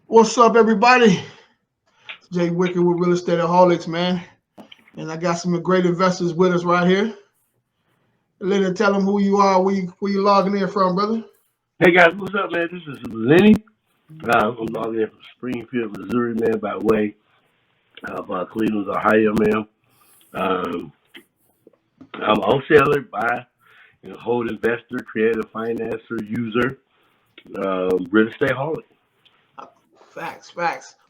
What's up, everybody? It's Jeamain Wicker with Real Estate Aholics, man. And I got some great investors with us right here. Lenny, tell them who you are, where you logging in from, brother. Hey guys, what's up, man? This is Lenny. I'm logging in from Springfield, Missouri, man, by way of Cleveland, Ohio, man. I'm a wholesaler, buy, hold investor, creative financer, user, real estate holic. Facts.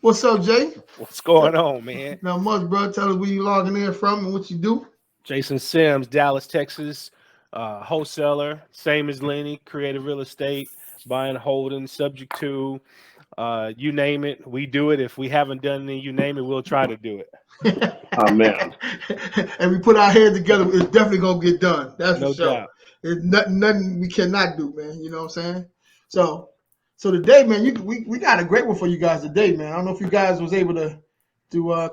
What's up, Jay? What's going on, man? Not much, bro. Tell us where you logging in from and what you do. Jason Sims, Dallas, Texas, wholesaler, same as Lenny, creative real estate, buying, holding, subject to, you name it, we do it. If we haven't done it, you name it, we'll try to do it. Oh, man. And we put our heads together, it's definitely going to get done. That's No for sure. doubt. There's nothing we cannot do, man. You know what I'm saying? So today, man, we got a great one for you guys today, man. I don't know if you guys was able to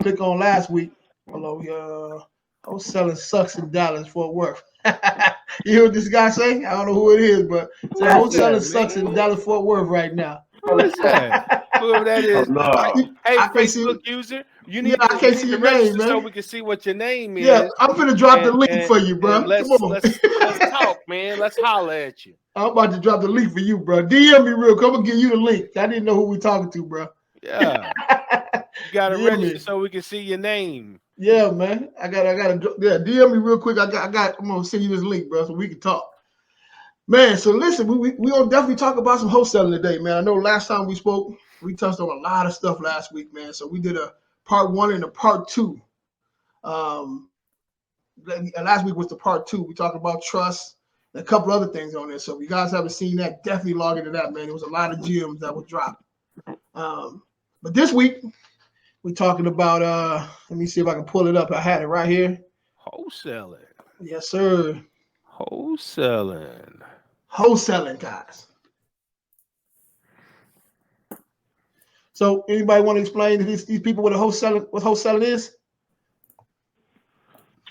click on last week. Hello, wholesaling sucks in Dallas, Fort Worth. You hear what this guy say? I don't know who it is, but wholesaling sucks in Dallas, Fort Worth right now. Who is that? Whoever that is. Oh, no. Hey, I can't see Facebook user, you need I can't see your name, man. so we can see what your name is. Yeah, I'm finna drop the link for you, bro. Let's Come on. let's talk, man. Let's holler at you. I'm about to drop the link for you, bro. DM me real quick. I'm gonna give you the link. I didn't know who we talking to, bro. Yeah. You got to register so we can see your name. Yeah, man. I gotta DM me real quick. I'm gonna send you this link, bro, so we can talk. Man, so listen, we gonna definitely talk about some wholesaling today, man. I know last time we spoke, we touched on a lot of stuff last week, man. So we did a part 1 and a part 2. Last week was the part 2. We talked about trust and a couple other things on there. So if you guys haven't seen that, definitely log into that, man. There was a lot of gems that were dropped. But this week, we're talking about let me see if I can pull it up. I had it right here. Wholesaling. Yes, sir. Wholesaling, guys. So anybody want to explain to these people what wholesaling is?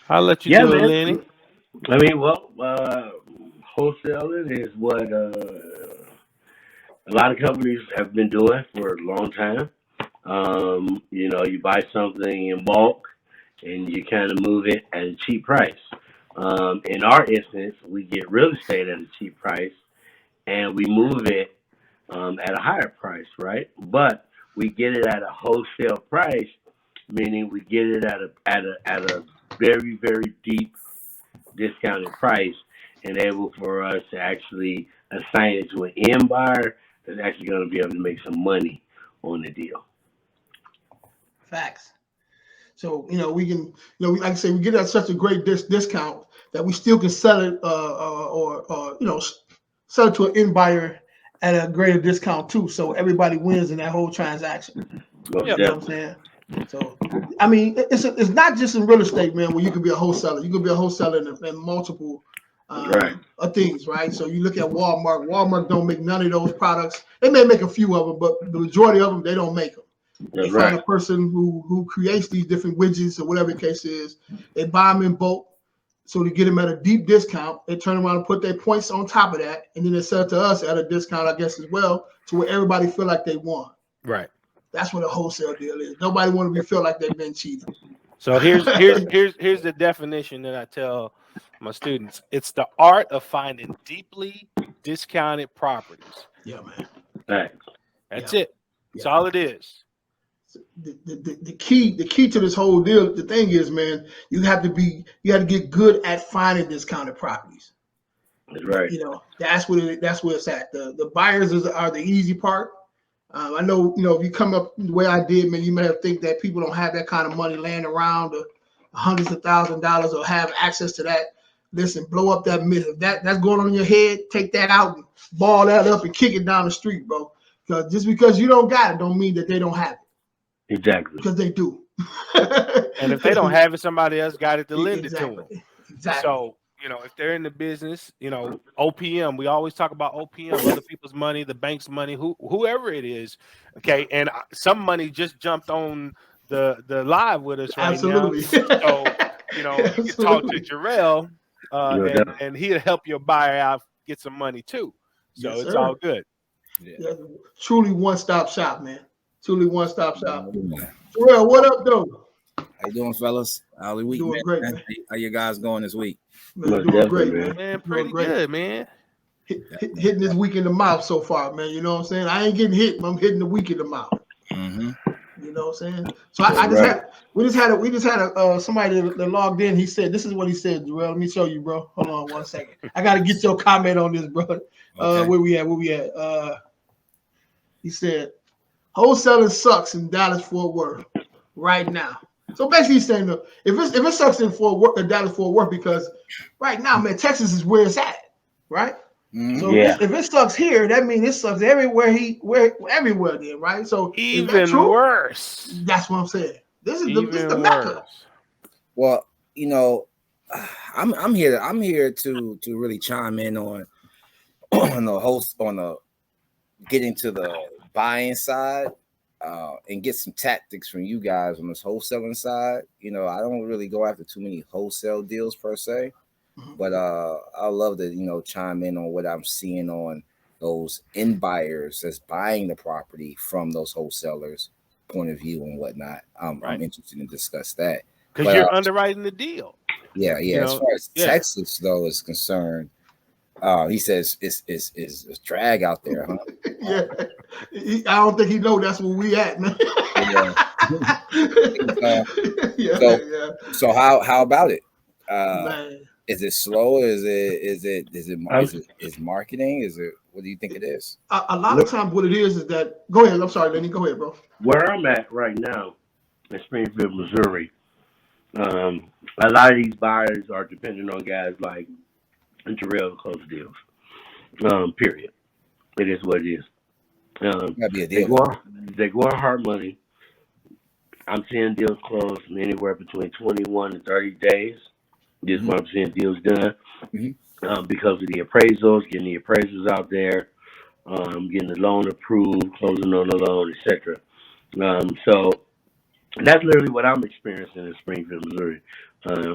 I'll let you do it, Lenny. I mean, well, wholesaling is what a lot of companies have been doing for a long time. You buy something in bulk and you kind of move it at a cheap price. In our instance, we get real estate at a cheap price and we move it at a higher price, right? But we get it at a wholesale price, meaning we get it at a very, very deep discounted price and able for us to actually assign it to an end buyer that's actually going to be able to make some money on the deal. Facts. So, we can, like I say, we get at such a great discount that we still can sell it sell it to an end buyer at a greater discount too. So everybody wins in that whole transaction. You know what I'm saying? So, I mean, it's not just in real estate, man, where you can be a wholesaler. You can be a wholesaler in multiple things, right? So you look at Walmart. Walmart don't make none of those products. They may make a few of them, but the majority of them, they don't make them. They find a person who creates these different widgets or whatever the case is. They buy them in bulk. So to get them at a deep discount, they turn around and put their points on top of that, and then they sell it to us at a discount, I guess, as well, to where everybody feel like they won. Right. That's what a wholesale deal is. Nobody want to feel like they've been cheated. So here's the definition that I tell my students. It's the art of finding deeply discounted properties. Yeah, man. That's it. That's all it is. The key to this whole deal, the thing is, man, you have to get good at finding discounted properties. That's right. That's where it's at. The buyers are the easy part. I know, if you come up the way I did, man, you may have think that people don't have that kind of money laying around, or hundreds of $1,000s, or have access to that. Listen, blow up that myth. If that's going on in your head, take that out and ball that up and kick it down the street, bro. Because just because you don't got it, don't mean that they don't have it. Exactly. Because they do. And if they don't have it, somebody else got it to lend it to them. Exactly. So, if they're in the business, OPM, we always talk about OPM, other people's money, the bank's money, whoever it is. Okay. And some money just jumped on the live with us right Absolutely. now. So, you can talk to Jerell and he'll help your buyer out get some money too. So it's all good. Yeah. Truly one-stop shop, man. Truly one-stop shop. Jerell, what up, though? How you doing, fellas? How's the week, Doing man? great, man. How you guys going this week? Man, doing great, man. Man, pretty good, man. Hitting this week in the mouth so far, man. You know what I'm saying? I ain't getting hit, but I'm hitting the week in the mouth. Mm-hmm. You know what I'm saying? So I just had somebody that logged in. He said, this is what he said, Jerell. Let me show you, bro. Hold on 1 second. I got to get your comment on this, bro. Okay. Where we at? He said, wholesaling sucks in Dallas-Fort Worth right now. So basically he's saying, if it sucks in Dallas-Fort Worth, because right now, man, Texas is where it's at, right? Mm-hmm. So if it sucks here, that means it sucks everywhere everywhere then, right? So even worse. That's what I'm saying. This is the worse. Mecca. Well, you know, I'm here to really chime in on the getting to the buying side and get some tactics from you guys on this wholesaling side. You know, I don't really go after too many wholesale deals per se. But I love to, chime in on what I'm seeing on those end buyers that's buying the property from those wholesalers' point of view and whatnot. I'm interested in discuss that. Because you're underwriting the deal. Yeah. As far as Texas, though, is concerned, he says it's a drag out there, huh? Yeah. I don't think he know that's where we at, man. So how about it? Man. Is it slow? Is marketing? What do you think it is? A lot of times what it is that, go ahead. I'm sorry, Lenny. Go ahead, bro. Where I'm at right now in Springfield, Missouri, a lot of these buyers are dependent on guys like Jerell to close deals. Period. It is what it is. That'd be a deal. They go on hard money. I'm seeing deals close from anywhere between 21 and 30 days. This is what I'm seeing deals done because of the appraisals, getting the appraisals out there, getting the loan approved, closing on the loan, etc. So that's literally what I'm experiencing in Springfield, Missouri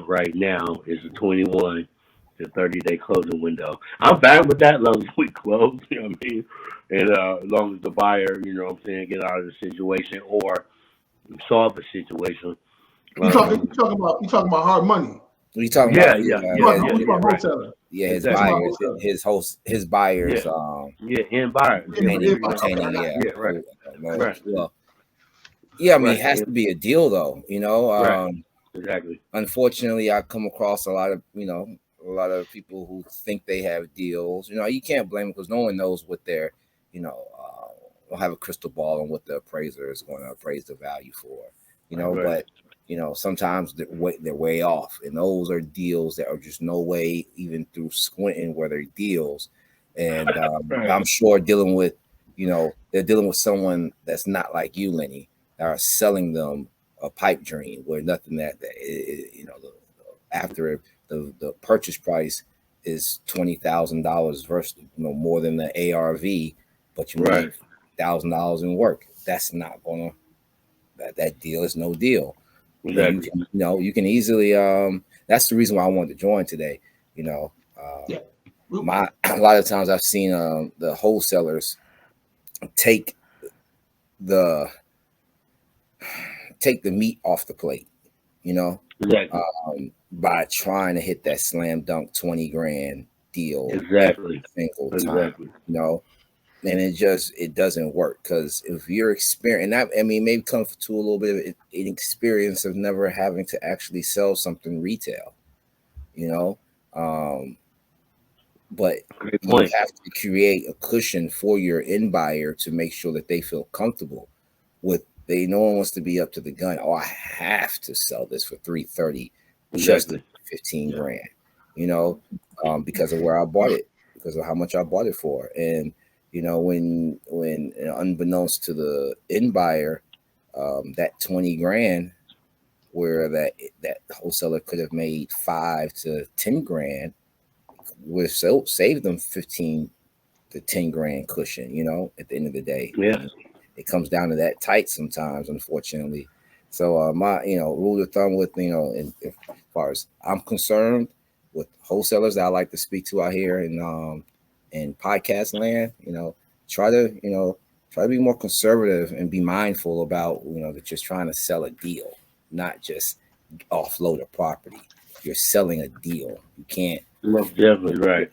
right now is a 21 to 30-day closing window. I'm fine with that as long as we close, you know what I mean? And as long as the buyer, you know what I'm saying, get out of the situation or solve the situation. You talking about hard money. What are you talking about? Yeah, his buyers. His buyers. End buyers. Right. Well, I mean, it has to be a deal, though. Exactly. Unfortunately, I come across a lot of people who think they have deals. You can't blame them because no one knows what they're, don't have a crystal ball on what the appraiser is going to appraise the value for. But. Sometimes they're way off, and those are deals that are just no way, even through squinting, where they're deals. And I'm sure they're dealing with someone that's not like you, Lenny, that are selling them a pipe dream where nothing after the purchase price is $20,000 versus more than the ARV, but you make $1,000 in work. That's not gonna. That deal is no deal. Exactly. You can easily. That's the reason why I wanted to join today. A lot of times I've seen the wholesalers take the meat off the plate. Exactly. By trying to hit that slam dunk 20 grand deal. Exactly. Every single time. And it doesn't work because if you're experienced, maybe comes to a little bit of an experience of never having to actually sell something retail, but you have to create a cushion for your end buyer to make sure that they feel comfortable with. No one wants to be up to the gun. Oh, I have to sell this for $330 just 15 grand, because of where I bought it, because of how much I bought it for, and. When unbeknownst to the end buyer, that 20 grand, where that wholesaler could have made 5 to 10 grand, would have saved them 15 to 10 grand cushion. At the end of the day, it comes down to that tight sometimes, unfortunately. So my rule of thumb with as far as I'm concerned, with wholesalers that I like to speak to out here in podcast land, try to try to be more conservative and be mindful about, that you're trying to sell a deal, not just offload a property. You're selling a deal. You can't. Most definitely right.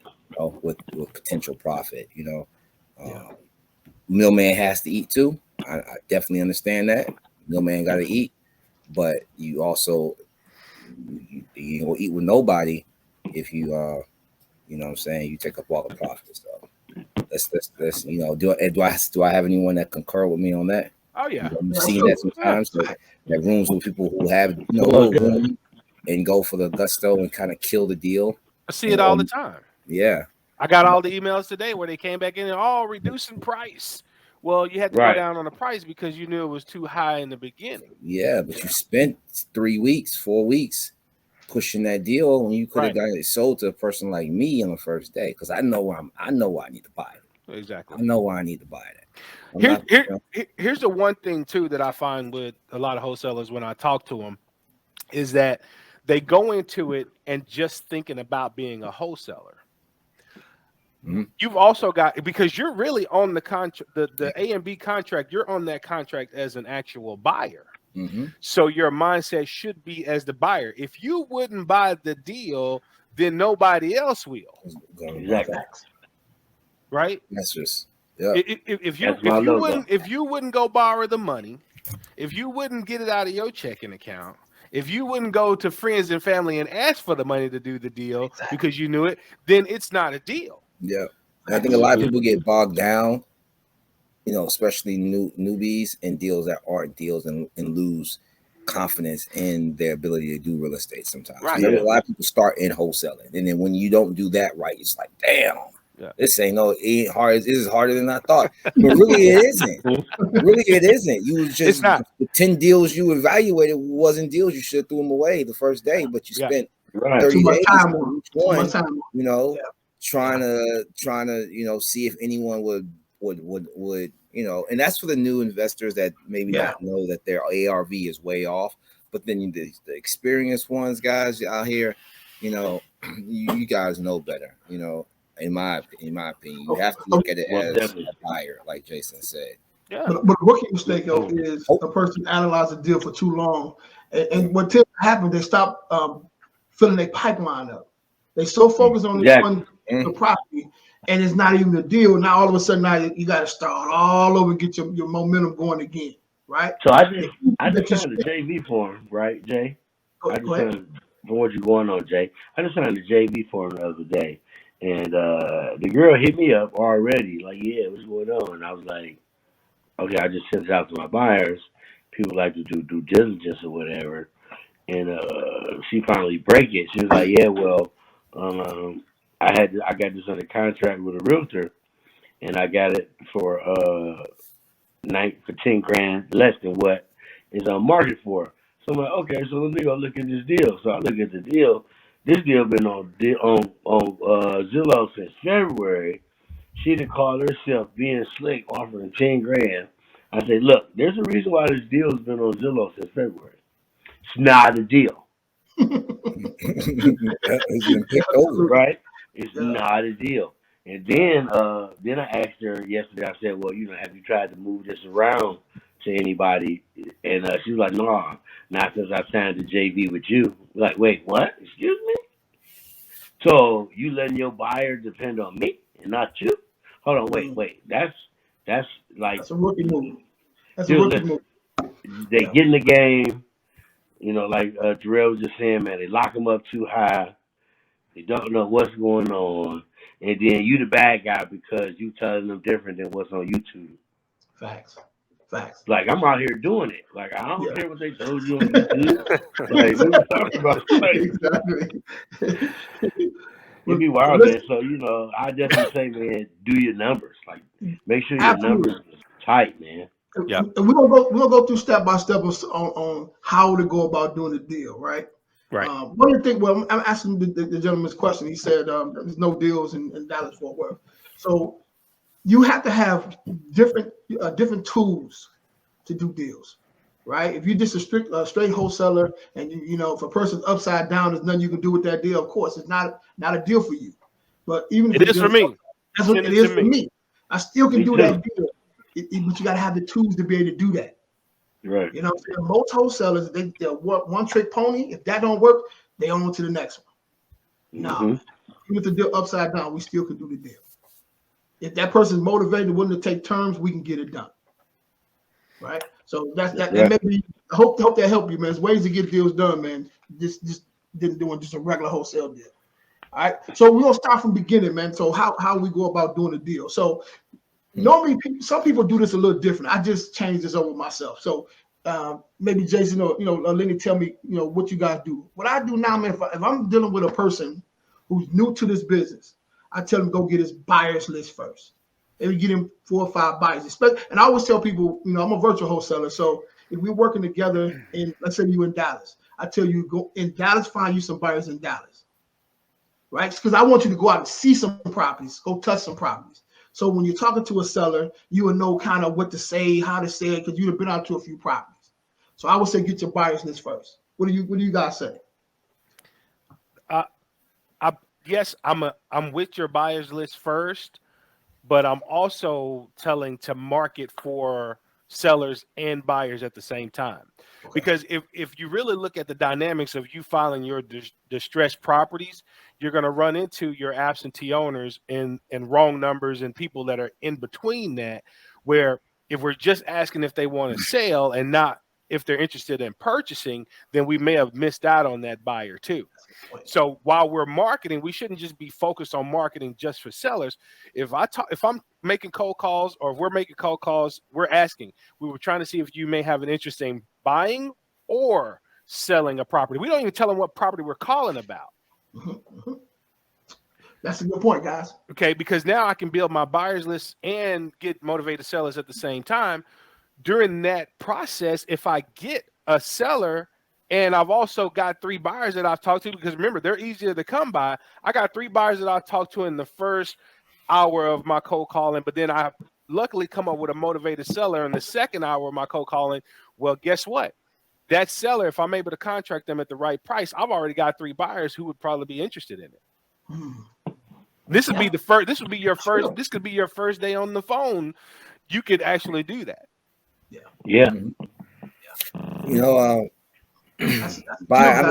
With potential profit, Millman has to eat too. I definitely understand that. Millman got to eat, but you also you will eat with nobody if you you know what I'm saying, you take up all the profits. So let's do I have anyone that concur with me on that? Oh yeah, You've seen that sometimes. So there are rooms with people who have little room and go for the gusto and kind of kill the deal. I see it all the time. Yeah. I got all the emails today where they came back in and reducing price. Well, you had to go down on the price because you knew it was too high in the beginning. Yeah, but you spent 3 weeks, 4 weeks pushing that deal when you could have got it sold to a person like me on the first day. Because I know why I need to buy it. Exactly. I know why I need to buy it. Here's the one thing too that I find with a lot of wholesalers when I talk to them is that they go into it and just thinking about being a wholesaler. Mm-hmm. You've also got, because you're really on the contract, the A and B contract, you're on that contract as an actual buyer. Mm-hmm. So your mindset should be as the buyer. If you wouldn't buy the deal, then nobody else will. Exactly. Right? That's just if you wouldn't go borrow the money, if you wouldn't get it out of your checking account, if you wouldn't go to friends and family and ask for the money to do the deal because you knew it, then it's not a deal. Yeah. I think a lot of people get bogged down, especially newbies in deals that aren't deals and lose confidence in their ability to do real estate sometimes. Right. A lot of people start in wholesaling. And then when you don't do that right, it's like, damn, this ain't hard. This is harder than I thought. But really it isn't. Really it isn't. You was just the 10 deals you evaluated wasn't deals. You should have threw them away the first day, but you spent 30 days on each one, trying to see if anyone would and that's for the new investors that maybe not know that their ARV is way off. But then the experienced ones, guys out here, you guys know better, in my opinion. You have to look at it as a buyer, like Jason said. Yeah. But a rookie mistake is a person analyzes a deal for too long. And what tends to happen, they stop filling their pipeline up. They so focused on the property, and it's not even a deal. Now all of a sudden, you got to start all over and get your momentum going again, right? So I just signed the JV form, right, Jay? For what you're going on, Jay. I just signed the JV form the other day, and the girl hit me up already, like, yeah, what's going on? And I was like, okay, I just sent it out to my buyers. People like to do due diligence or whatever. And she finally break it. She was like, yeah, well, I got this under contract with a realtor, and I got it for 10 grand less than what is on market for. So I'm like, okay, so let me go look at this deal. So I look at the deal. This deal been on Zillow since February. She done called herself being slick, offering 10 grand. I said, look, there's a reason why this deal has been on Zillow since February. It's not a deal. Right? It's not a deal. And then I asked her yesterday, I said, well, have you tried to move this around to anybody? And she was like, no, not since I signed the JV with you. Like, wait, what? Excuse me? So you letting your buyer depend on me and not you? Hold on, wait. That's a rookie move. That's a rookie move. They get in the game, like Jerell was just saying, man, they lock them up too high. They don't know what's going on. And then you the bad guy because you telling them different than what's on YouTube. Facts. Like, I'm out here doing it. Like, I don't care what they told you on YouTube. Like, we were talking about it. Exactly. It'd be wild, man. So, I definitely say, man, do your numbers. Like, make sure your numbers are tight, man. Yeah. We're gonna go through step by step on how to go about doing the deal, right? Right. What do you think? Well, I'm asking the gentleman's question. He said there's no deals in Dallas Fort Worth. So you have to have different tools to do deals, right? If you're just a straight wholesaler and if a person's upside down, there's nothing you can do with that deal. Of course, it's not a deal for you. But even if it is for me, that's what it is for me. I still can do that deal but you got to have the tools to be able to do that. Right. You know what I'm saying? Most wholesalers, they're one trick pony. If that don't work, they on to the next one. No, even if the deal upside down, we still could do the deal. If that person's motivated, willing to take terms, we can get it done. Right. So that may be. I hope that helped you, man. There's ways to get deals done, man. Just didn't doing just a regular wholesale deal. All right. So we're gonna start from beginning, man. So how we go about doing a deal. So normally some people do this a little different. I just changed this over myself. So maybe Jason or Lenny, tell me what you guys do. What I do now, man, if I'm dealing with a person who's new to this business, I tell them go get his buyers list first. Maybe get him 4 or 5 buyers. And I always tell people, I'm a virtual wholesaler. So if we're working together, and let's say you're in Dallas, I tell you go in Dallas, find you some buyers in Dallas, right? Because I want you to go out and see some properties, go touch some properties. So when you're talking to a seller, you will know kind of what to say, how to say it, because you've been out to a few properties. So I would say get your buyers list first. What do you guys say? Yes, I'm with your buyers list first, but I'm also telling to market for sellers and buyers at the same time. Okay. Because if you really look at the dynamics of you filing your distressed properties, you're going to run into your absentee owners and wrong numbers and people that are in between that, where if we're just asking if they want to sell and not if they're interested in purchasing, then we may have missed out on that buyer too. So while we're marketing, we shouldn't just be focused on marketing just for sellers. If I'm making cold calls, or if we're making cold calls, we're asking. We were trying to see if you may have an interest in buying or selling a property. We don't even tell them what property we're calling about. That's a good point, guys. Okay, because now I can build my buyers list and get motivated sellers at the same time. During that process, if I get a seller and I've also got 3 buyers that I've talked to, because remember, they're easier to come by. I got 3 buyers that I've talked to in the first hour of my cold calling, but then I luckily come up with a motivated seller in the second hour of my cold calling. Well, guess what? That seller, if I'm able to contract them at the right price, I've already got 3 buyers who would probably be interested in it. This would be the first. This would be your first. This could be your first day on the phone. You could actually do that. Yeah. But I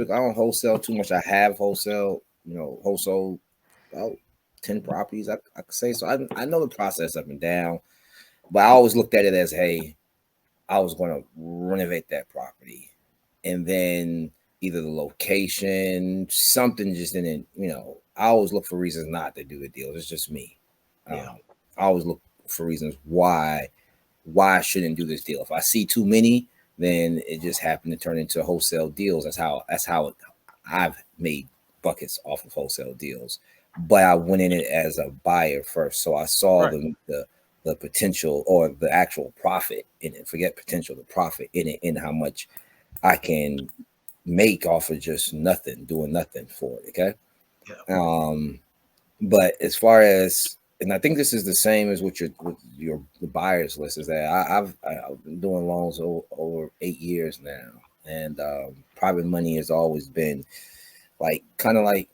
don't wholesale too much. I have wholesale about 10 properties, I could say. So I know the process up and down, but I always looked at it as, hey, I was going to renovate that property, and then either the location, something just didn't, I always look for reasons not to do the deal. It's just me. I always look for reasons why I shouldn't do this deal. If I see too many, then it just happened to turn into wholesale deals. That's how I've made buckets off of wholesale deals. But I went in it as a buyer first, so I saw the potential, or the actual profit in it. Forget potential, the profit in it, and how much I can make off of just doing nothing for it. Okay. Yeah. But as far as, and I think this is the same as with the buyers list, is that I've been doing loans over 8 years now, and private money has always been kind of like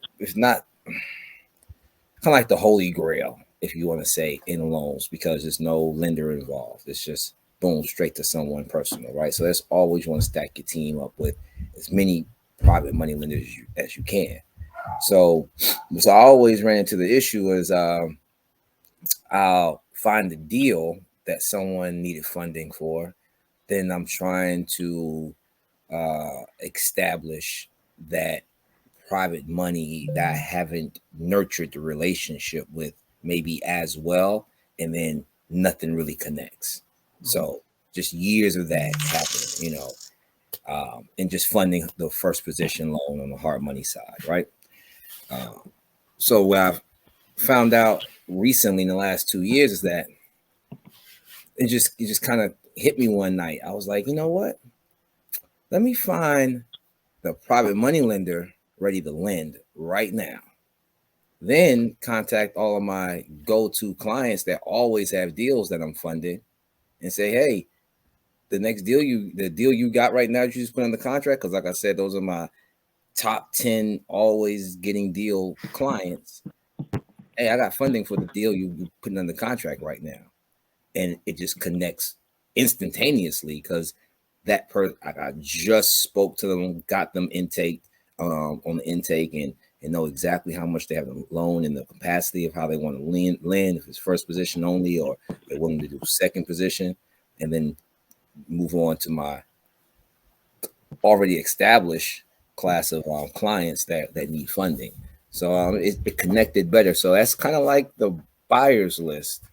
the holy grail, if you want to say, in loans, because there's no lender involved. It's just boom, straight to someone personal, right? So that's always you want to stack your team up with as many private money lenders as you can. So I always ran into the issue is I'll find a deal that someone needed funding for, then I'm trying to establish that private money that I haven't nurtured the relationship with maybe as well, and then nothing really connects. So just years of that happening, and just funding the first position loan on the hard money side, right? So what I've found out recently in the last 2 years is that it just kind of hit me one night. I was like, you know what? Let me find the private money lender ready to lend right now. Then contact all of my go-to clients that always have deals that I'm funding and say, hey, the deal you got right now, you just put on the contract. Because like I said, those are my top 10 always getting deal clients. hey, I got funding for the deal you putting under contract right now. And it just connects instantaneously because that person, I just spoke to them, got them intake on the intake and know exactly how much they have to loan and the capacity of how they want to lend, if it's first position only or they're willing to do second position, and then move on to my already established class of clients that need funding. So it connected better. So that's kind of like the buyer's list,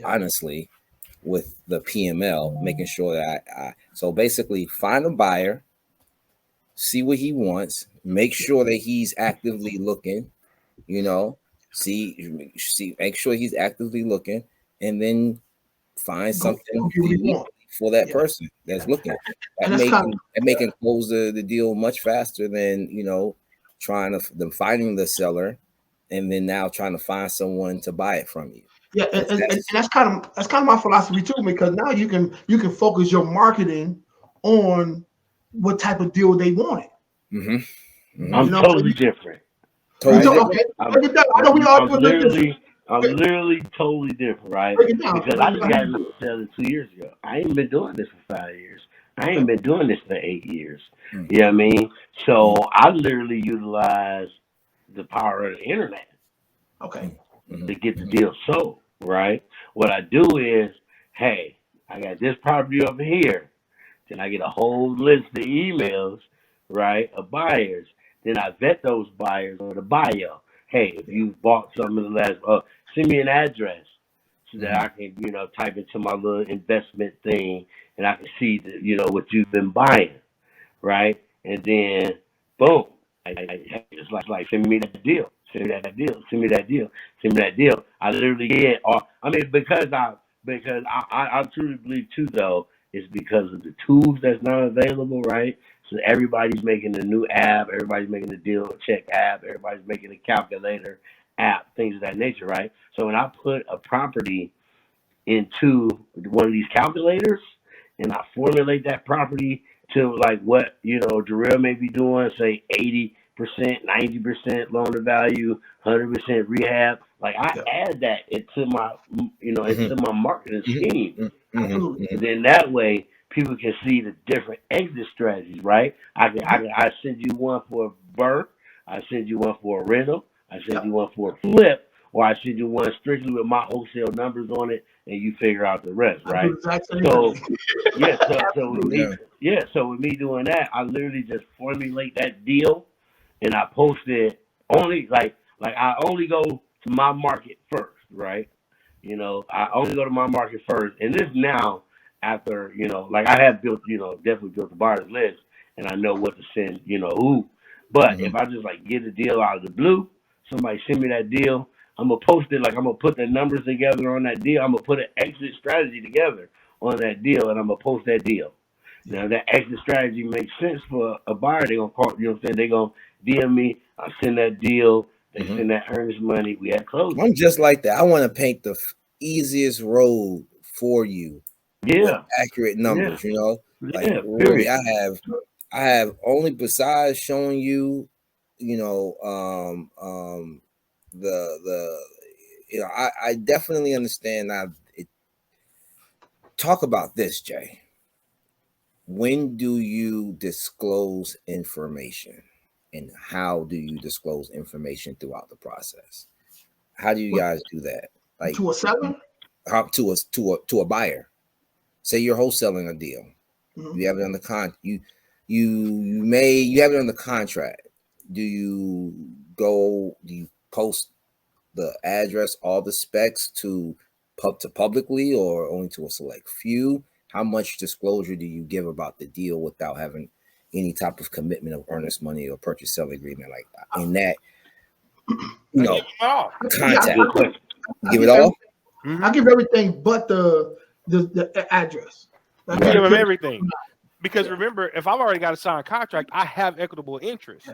honestly, with the PML, making sure that I so basically find a buyer, see what he wants, make sure that he's actively looking, make sure he's actively looking, and then find something for that person that's looking. That making close the deal much faster than finding the seller and then now trying to find someone to buy it from you. Yeah, and that's kind of my philosophy too, because now you can focus your marketing on what type of deal they wanted. Mm-hmm. I'm totally different. I'm literally totally different, right? Because I just got into selling 2 years ago. I ain't been doing this for 5 years. I ain't been doing this for 8 years. Mm-hmm. You know what I mean? So I literally utilize the power of the internet. Okay. To get the deal sold, right? What I do is, hey, I got this property over here. Then I get a whole list of emails, right, of buyers. Then I vet those buyers or the bio. Hey, if you bought something in the last, send me an address so that I can, type into my little investment thing and I can see, what you've been buying, right? And then, boom, it's like send me that deal. Send me that deal. Send me that deal. Send me that deal. I literally get, because I truly believe too, though, it's because of the tools that's not available, right? So everybody's making a new app. Everybody's making a deal check app. Everybody's making a calculator app, things of that nature, right? So when I put a property into one of these calculators and I formulate that property to like what, Jerell may be doing, say 80%, 90% loan to value, 100% rehab. Like I add that into my, into my marketing scheme. And then that way people can see the different exit strategies, right? I send you one for a burn. I send you one for a rental. I send you one for a flip, or I send you one strictly with my wholesale numbers on it, and you figure out the rest, right? So with me doing that, I literally just formulate that deal, and I post it only like I only go to my market first, right? I only go to my market first, and this now after I have built definitely built the buyer's list, and I know what to send who. But if I just get a deal out of the blue, somebody send me that deal, I'm gonna post it. I'm gonna put the numbers together on that deal. I'm gonna put an exit strategy together on that deal, and I'm gonna post that deal. Now that exit strategy makes sense for a buyer. They're gonna call, they're gonna DM me. I send that deal. They send that earnest money. We had closing. I'm just like that. I want to paint the easiest road for you. Yeah, accurate numbers. Really, I have only besides showing you, I definitely understand now. Talk about this, Jay. When do you disclose information, and how do you disclose information throughout the process? How do you guys do that? Like to a seller? To a buyer. Say you're wholesaling a deal. You have it on the you have it on the contract. Do you post the address, all the specs to publicly, or only to a select few? How much disclosure do you give about the deal without having any type of commitment of earnest money or purchase sale agreement like that? In that, contact. Give it all. I give everything but the address. You give them everything. Because remember, if I've already got a signed contract, I have equitable interest.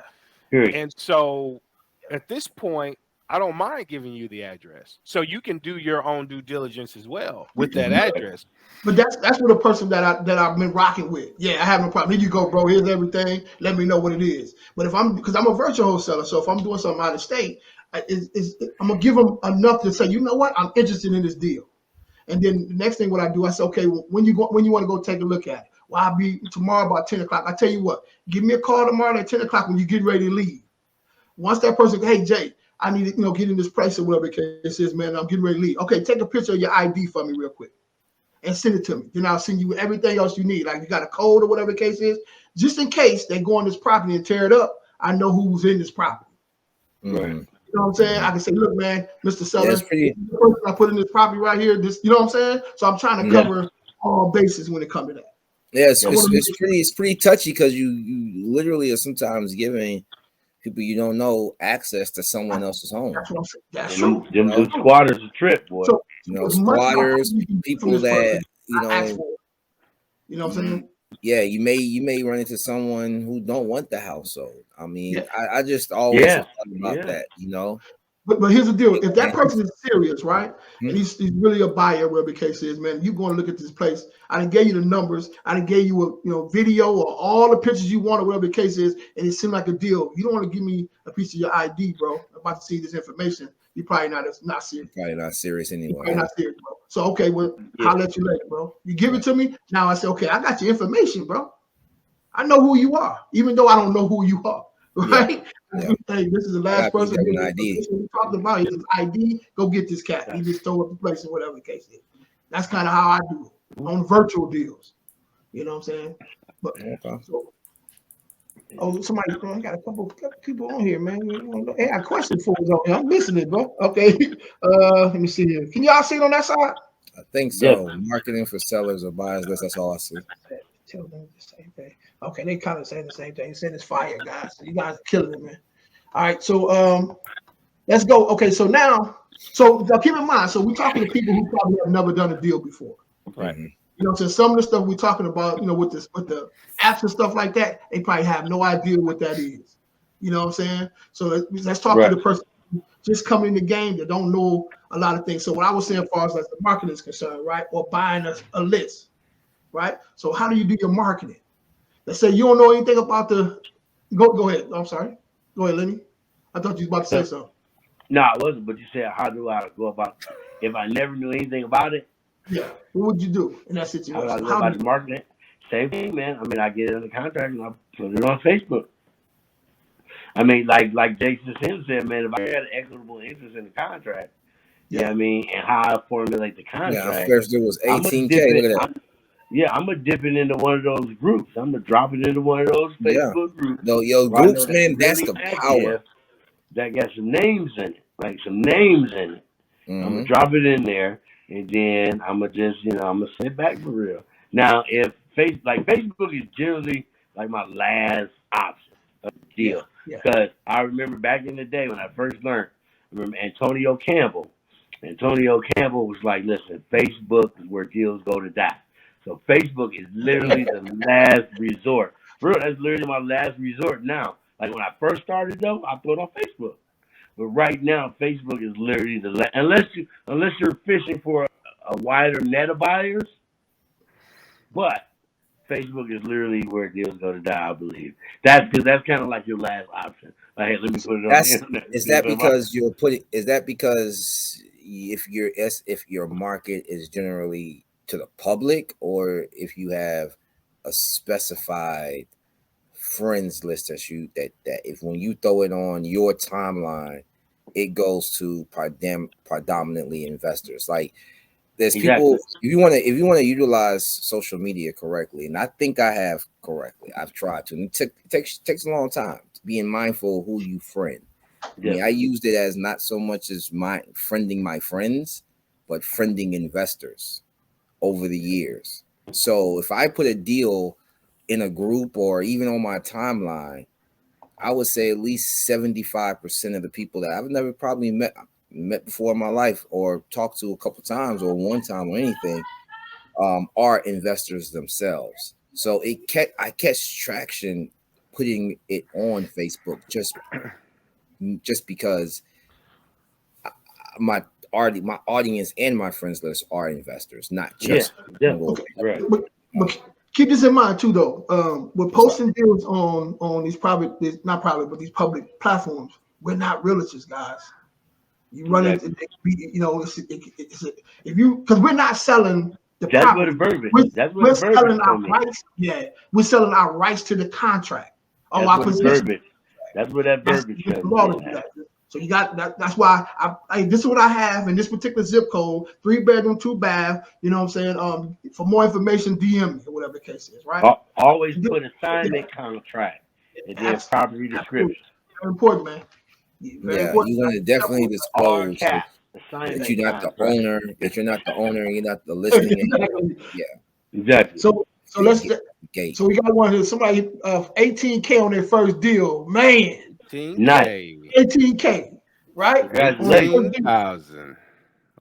And so at this point, I don't mind giving you the address. So you can do your own due diligence as well with that address. But that's what a person that I've been rocking with. Yeah, I have no problem. Here you go, bro. Here's everything. Let me know what it is. But because I'm a virtual wholesaler, so if I'm doing something out of state, I'm gonna give them enough to say, you know what, I'm interested in this deal. And then the next thing what I do, I say, okay, when you want to go take a look at it, well, I'll be tomorrow about 10 o'clock. I tell you what, give me a call tomorrow at 10 o'clock when you get ready to leave. Once that person, hey Jay, I need to get in this place or whatever it is, man. I'm getting ready to leave. Okay, take a picture of your ID for me real quick and send it to me. Then I'll send you everything else you need. Like you got a code or whatever the case is, just in case they go on this property and tear it up. I know who's in this property. Right. You know what I'm saying? I can say, look, man, Mr. Seller, pretty... the person I put in this property right here. This, you know what I'm saying? So I'm trying to cover all bases when it comes to that. Yeah, it's pretty touchy because you literally are sometimes giving people you don't know access to someone else's home. That's what I'm saying. That's true. Them squatters a trip, boy. So, squatters, people that you know what I'm saying? Yeah, you may run into someone who don't want the house sold. I mean, I just always thought about that, you know. But here's the deal: if that person is serious, right, and he's really a buyer, whatever the case is, man, you going to look at this place. I done gave you the numbers. I done gave you a video or all the pictures you want or whatever the case is, and it seemed like a deal. You don't want to give me a piece of your ID, bro. I'm about to see this information. You're probably not serious. Probably not serious anyway. You're probably not serious, bro. So okay, well, I'll let you later, bro. You give it to me. Now I say, okay, I got your information, bro. I know who you are, even though I don't know who you are. Right? Yeah. Hey, this is the last person we talked about. His ID. Go get this cat. He just stole up the place or whatever the case is. That's kind of how I do it on virtual deals. You know what I'm saying? But somebody, I got a couple people on here, man. Hey, I got a question for us on here. I'm missing it, bro. Okay. Let me see here. Can y'all see it on that side? I think so. Yeah. Marketing for sellers or buyers list. That's all I see. Tell them the same thing. Okay, they kind of saying the same thing. They saying it's fire, guys. You guys are killing it, man. All right, so let's go. Okay, so now keep in mind. So we're talking to people who probably have never done a deal before, right? You know, so some of the stuff we're talking about, you know, with the apps and stuff like that, they probably have no idea what that is. You know what I'm saying? So let's talk to the person just coming in the game that don't know a lot of things. So what I was saying, as far as like the marketing is concerned, right, or buying a list. Right. So how do you do your marketing? Let's say you don't know anything about the. Go ahead. I'm sorry. Go ahead, Lenny. I thought you was about to say something. No, I wasn't. But you said, how do I go about? If I never knew anything about it. Yeah. What would you do in that situation? How do I go about the marketing? Same thing, man. I mean, I get it under contract and I put it on Facebook. I mean, like Jason Sims said, man, if I had an equitable interest in the contract, you know what I mean, and how I formulate the contract. Yeah, first it was 18K. Look at that. I'm gonna dip it into one of those groups. I'm gonna drop it into one of those Facebook groups. No, groups, man, that's the power. That got some names in it, like some names in it. I'm gonna drop it in there, and then I'm gonna just, I'm gonna sit back for real. Now, if Facebook is generally like my last option of deal, because I remember back in the day when I first learned. I remember Antonio Campbell. Antonio Campbell was like, "Listen, Facebook is where deals go to die." So Facebook is literally the last resort. For real, that's literally my last resort now. Like when I first started though, I put it on Facebook. But right now, Facebook is literally the last. Unless you're fishing for a wider net of buyers. But Facebook is literally where deals go to die, I believe. That's kind of like your last option. Like, hey, let me put it on the internet. Is that because you're putting? Is that because if your market is generally to the public, or if you have a specified friends list that if when you throw it on your timeline, it goes to predominantly investors? Like there's people, if you want to utilize social media correctly, and I think I have correctly, I've tried to, and it takes a long time, being mindful of who you friend. I mean, I used it as not so much as friending my friends, but friending investors over the years. So if I put a deal in a group or even on my timeline, I would say at least 75% of the people that I've never probably met before in my life or talked to a couple times or one time or anything are investors themselves. So I catch traction putting it on Facebook just because my audience and my friends list are investors, not just right. But keep this in mind too, though. We're posting deals on these these public platforms. We're not realtors, guys. You run into, you know, if you, because we're not selling the property. We're selling our rights. Yeah, we're selling our rights to the contract. Oh, our position. That's where that verbiage comes in. So you got that. That's why this is what I have in this particular zip code: 3-bedroom, 2-bath. You know what I'm saying? For more information, DM me or whatever the case is. Right. Always put assignment contract and then property description. Very important, man. Very important. You want to definitely disclose that you're not the owner. That you're not the owner. You're not the listening. Yeah. Exactly. So we got one here. Somebody $18K on their first deal, man. Nice. $18K, right? $18,000.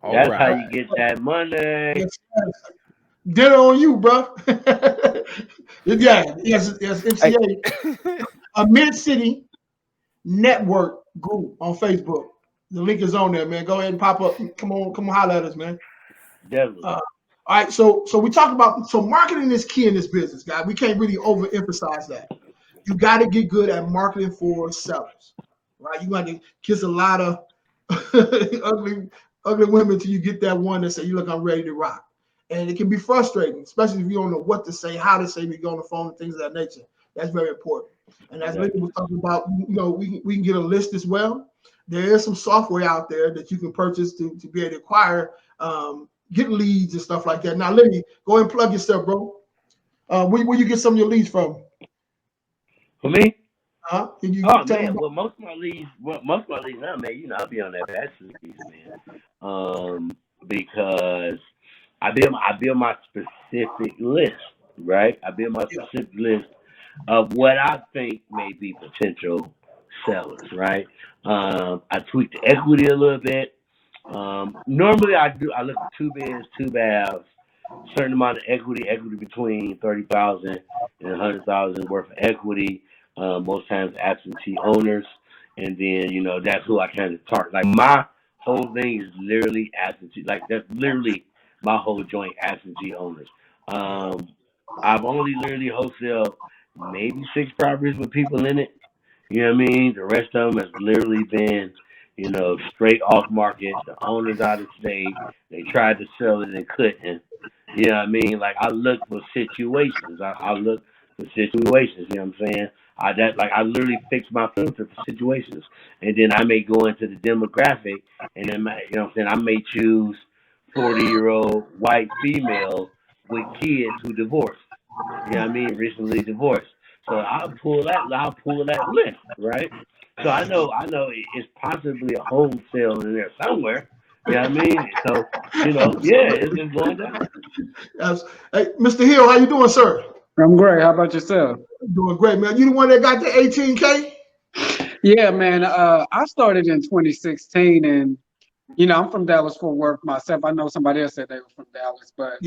That's right. How you get that money. Yes. Dinner on you, bro. Yes, MCA. A Mid-City Network group on Facebook. The link is on there, man. Go ahead and pop up. Come on, holler at us, man. Definitely. All right, so we talk about marketing is key in this business, guys. We can't really overemphasize that. You got to get good at marketing for sellers, right? You got to kiss a lot of ugly women till you get that one that say, "You look, I'm ready to rock." And it can be frustrating, especially if you don't know what to say, how to say, when you go on the phone and things of that nature. That's very important. And as Lenny was talking about, you know, we can get a list as well. There is some software out there that you can purchase to be able to acquire, get leads and stuff like that. Now, Lenny, go ahead and plug yourself, bro. Where you get some of your leads from? For me? Man. Well, most of my leads, now, man, you know, I'll be on that bachelor piece, man. Because I build my specific list, right? I build my specific list of what I think may be potential sellers, right? I tweak the equity a little bit. Normally I look at 2 beds, 2 baths, certain amount of equity between 30,000 and 100,000 worth of equity. Most times absentee owners, and then, you know, that's who I kind of target. Like, my whole thing is literally absentee. Like, that's literally my whole joint, absentee owners. I've only literally wholesaled maybe 6 properties with people in it. You know what I mean? The rest of them has literally been, you know, straight off market. The owner's out of state. They tried to sell it and couldn't. You know what I mean? Like, I look for situations. I look for situations. You know what I'm saying? I literally fix my filter for situations, and then I may go into the demographic, and then, you know what I'm saying, I may choose 40-year-old white female with kids who divorced. You know what I mean? Recently divorced. So I'll pull that list, right? So I know it's possibly a home sale in there somewhere. You know what I mean? So, you know, it's just going down. Hey, Mr. Hill, how you doing, sir? I'm great. How about yourself? Doing great, man. You the one that got the 18K? Yeah, man. I started in 2016, and you know, I'm from Dallas Fort Worth myself. I know somebody else said they were from Dallas, but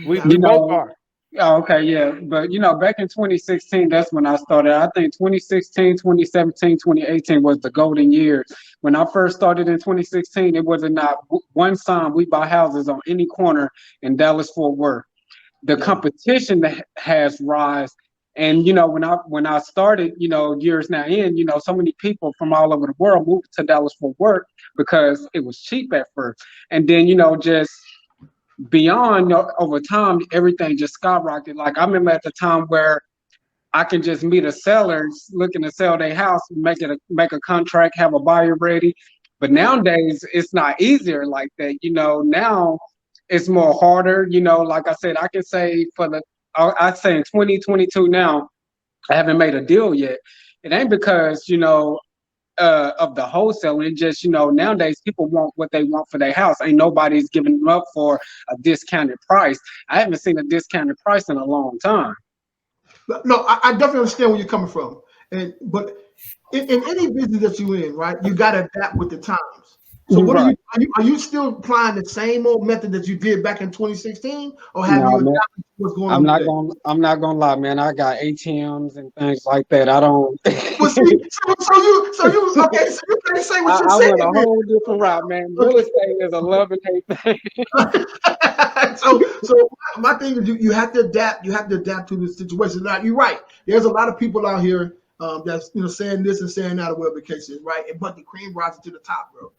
we both are. Oh, okay, yeah. But you know, back in 2016, that's when I started. I think 2016, 2017, 2018 was the golden years. When I first started in 2016, it was not one sign, "We buy houses" on any corner in Dallas Fort Worth. The competition that has rise, and you know, when I started, you know, years now in, you know, so many people from all over the world moved to Dallas Fort Worth because it was cheap at first, and then, you know, just beyond, over time, everything just skyrocketed. Like, I remember at the time where I can just meet a seller looking to sell their house, make a contract, have a buyer ready. But nowadays it's not easier like that. You know, now it's more harder. You know, like I said, I can say I'd say in 2022 now, I haven't made a deal yet. It ain't because, you know, of the wholesaling. It just, you know, nowadays people want what they want for their house. Ain't nobody's giving them up for a discounted price. I haven't seen a discounted price in a long time. No, I definitely understand where you're coming from. But in any business that you're in, right, you got to adapt with the times. So what are you still applying the same old method that you did back in 2016, or have you adapted to what's going on? I'm not gonna lie, man. I got ATMs and things like that. I don't. Well, see, so you okay? So you can't say what you're saying. I went a whole different route, man. Real estate is a love and hate thing. so my thing is, you have to adapt. You have to adapt to the situation. Now, you're right. There's a lot of people out here that's, you know, saying this and saying that, or whatever the case is, right? But the cream rises to the top, bro.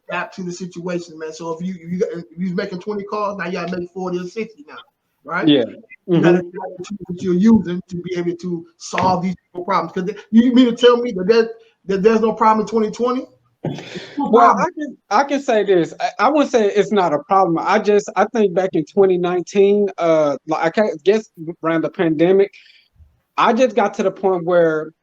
adapt to the situation, man. So if you're making 20 calls, now you gotta make 40 or 60 now, right? Yeah. You gotta the tools that you're using to be able to solve these problems. Because you mean to tell me that there's no problem in 2020? Well, I can say this. I wouldn't say it's not a problem. I think back in 2019, like I guess around the pandemic, I just got to the point where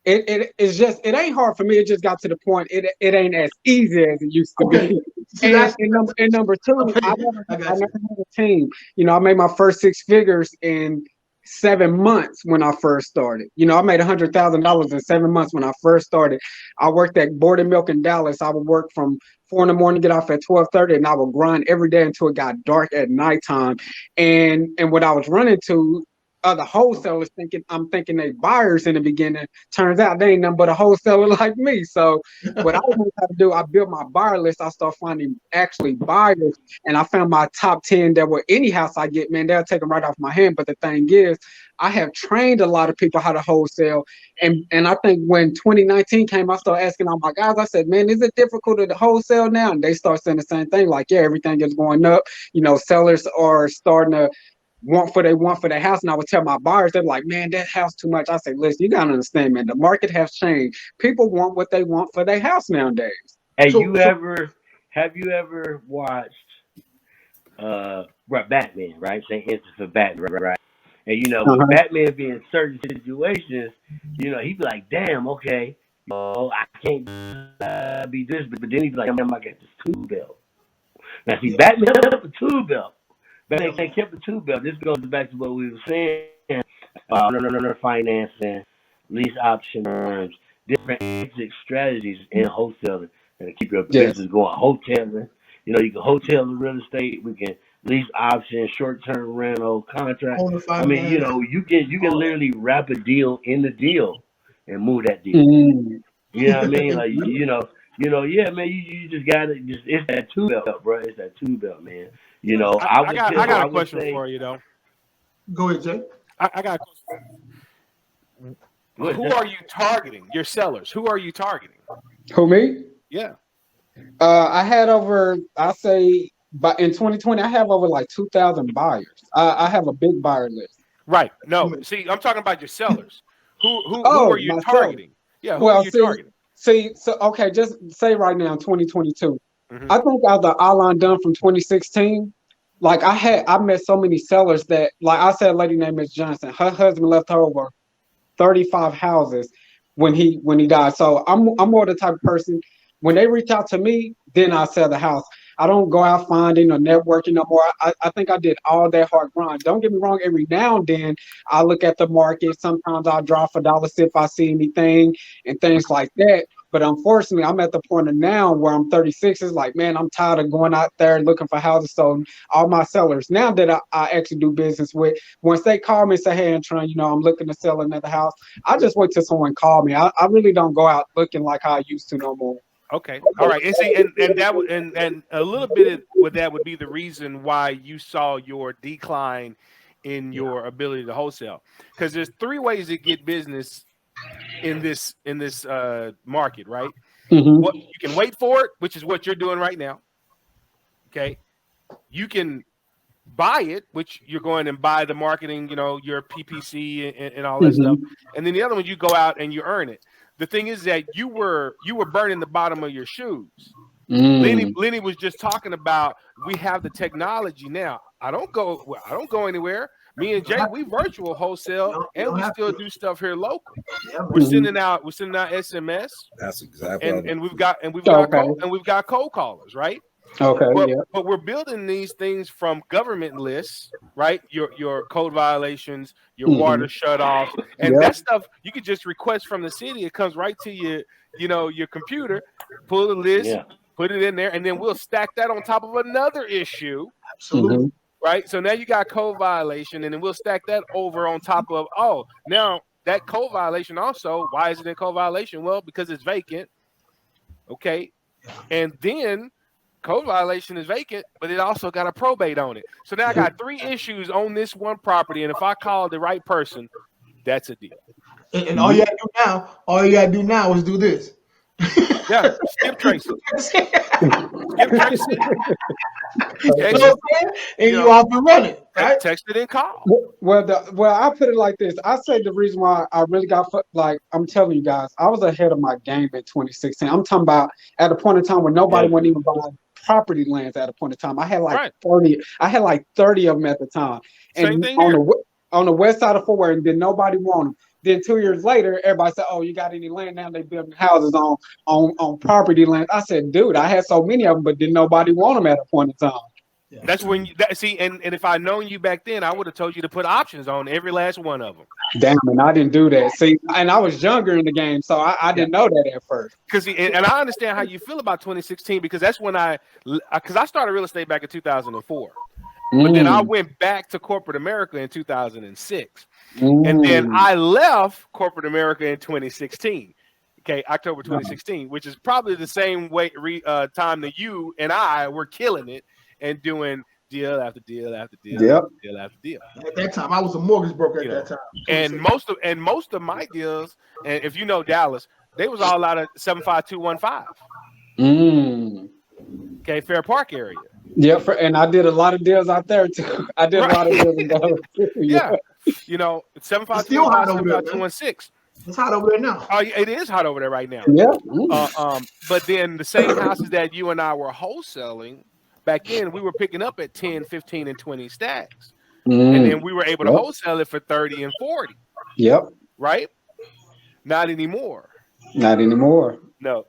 it's just, it ain't hard for me. It just got to the point it ain't as easy as it used to be. So and number two, I never had a team. You know, I made my first 6 figures in 7 months when I first started. You know, I made $100,000 in 7 months when I first started. I worked at Board and Milk in Dallas. I would work from 4 in the morning, get off at 12:30, and I would grind every day until it got dark at nighttime. And what I was running to, other wholesalers I'm thinking they buyers in the beginning. Turns out they ain't nothing but a wholesaler like me. So what I learned how to do, I built my buyer list. I started finding actually buyers, and I found my top 10 that were any house I get, man, they'll take them right off my hand. But the thing is, I have trained a lot of people how to wholesale. And I think when 2019 came, I started asking all my guys, I said, man, is it difficult to wholesale now? And they start saying the same thing, like, yeah, everything is going up. You know, sellers are starting to want for their house. And I would tell my buyers, they're like, man, that house too much. I say, listen, you gotta understand, man, the market has changed. People want what they want for their house nowadays. Hey, have you ever watched Batman, right? Say instance of Batman, right? And you know, with Batman being in certain situations, you know, he'd be like, damn, okay, I can't be this, but then he'd be like, damn, I got this tool belt. Now see, Batman kept a tool belt. Batman kept the tool belt. This goes back to what we were saying, financing, lease option terms, different exit strategies in wholesaling and to keep your business going. Wholesaling, you know, you can wholesale the real estate. We can lease option, short-term rental, contract. I mean, you know, you can literally wrap a deal in the deal and move that deal. You know what I mean? Like, you know, yeah, man, you just got to it's that tool belt, bro. It's that tool belt, man. You know, I got a question for you, though. Go ahead, Jay. I got a question. Who are you targeting? Your sellers. Who are you targeting? Who, me? Yeah. I had over, I say, but in 2020, I have over like 2,000 buyers. I have a big buyer list. Right. No, see, I'm talking about your sellers. Who are you targeting? Yeah, who are you targeting? So okay, just say right now, 2022. I think out of the outline done from 2016, like I met so many sellers that, like I said, a lady named Miss Johnson, her husband left her over 35 houses when he died. So I'm more the type of person, when they reach out to me, then I sell the house. I don't go out finding or networking no more. I think I did all that hard grind. Don't get me wrong, every now and then I look at the market. Sometimes I'll drop a dollar if I see anything and things like that. But unfortunately, I'm at the point of now where I'm 36. It's like, man, I'm tired of going out there looking for houses. So all my sellers now that I actually do business with, once they call me and say, hey, Antrion, you know, I'm looking to sell another house, I just wait till someone call me. I really don't go out looking like how I used to no more. Okay. All right. And see, and that would and a little bit of that would be the reason why you saw your decline in your ability to wholesale. Because there's 3 ways to get business in this market, right? What you can wait for it, which is what you're doing right now. Okay. You can buy it, which you're going and buy the marketing, you know, your PPC and all that stuff. And then the other one, you go out and you earn it. The thing is that you were burning the bottom of your shoes. Lenny was just talking about, we have the technology now. I don't go anywhere. Me and Jay, we virtual wholesale and we still do stuff here local. We're sending out SMS. That's exactly. And we've got cold callers, right? Okay. But we're building these things from government lists, right? Your code violations, your water shutoffs, and that stuff you could just request from the city. It comes right to your computer. Pull the list, put it in there, and then we'll stack that on top of another issue. Absolutely. Right. So now you got code violation, and then we'll stack that over on top of now that code violation also. Why is it a code violation? Well, because it's vacant. Okay, and then code violation is vacant, but it also got a probate on it. So now I got 3 issues on this one property, and if I call the right person, that's a deal. And all you gotta do now is do this. Yeah, skip tracing. Skip tracing. Okay. And you off and running, right? Text it and call. Well, I put it like this. I say the reason why I really got like I'm telling you guys, I was ahead of my game in 2016. I'm talking about at a point in time when nobody wouldn't even buy property lands. At a point in time, I had like 30. I had like 30 of them at the time, and on the west side of Fort Worth, and then nobody wanted them. Then 2 years later, everybody said, "Oh, you got any land now?" They building houses on property land. I said, "Dude, I had so many of them, but didn't nobody want them at a point in time." Yeah. That's when you see, and if I'd known you back then, I would have told you to put options on every last one of them. Damn, and I didn't do that. See, and I was younger in the game, so I didn't know that at first. Because and I understand how you feel about 2016 because that's when I started real estate back in 2004, but then I went back to corporate America in 2006. And then I left corporate America in 2016. Okay, October 2016, which is probably the same time that you and I were killing it and doing deal after deal after deal, deal after deal. At that time, I was a mortgage broker at that time. And most of my deals, and if you know Dallas, they was all out of 75215. Okay, Fair Park area. Yeah, and I did a lot of deals out there too. I did a lot of deals in Dallas too. Yeah. You know, 75216. It's hot over there now. Oh, it is hot over there right now. Yeah. But then the same houses that you and I were wholesaling back then, we were picking up at 10, 15, and 20 stacks. And then we were able to wholesale it for 30 and 40. Yep. Right? Not anymore. Not anymore. No.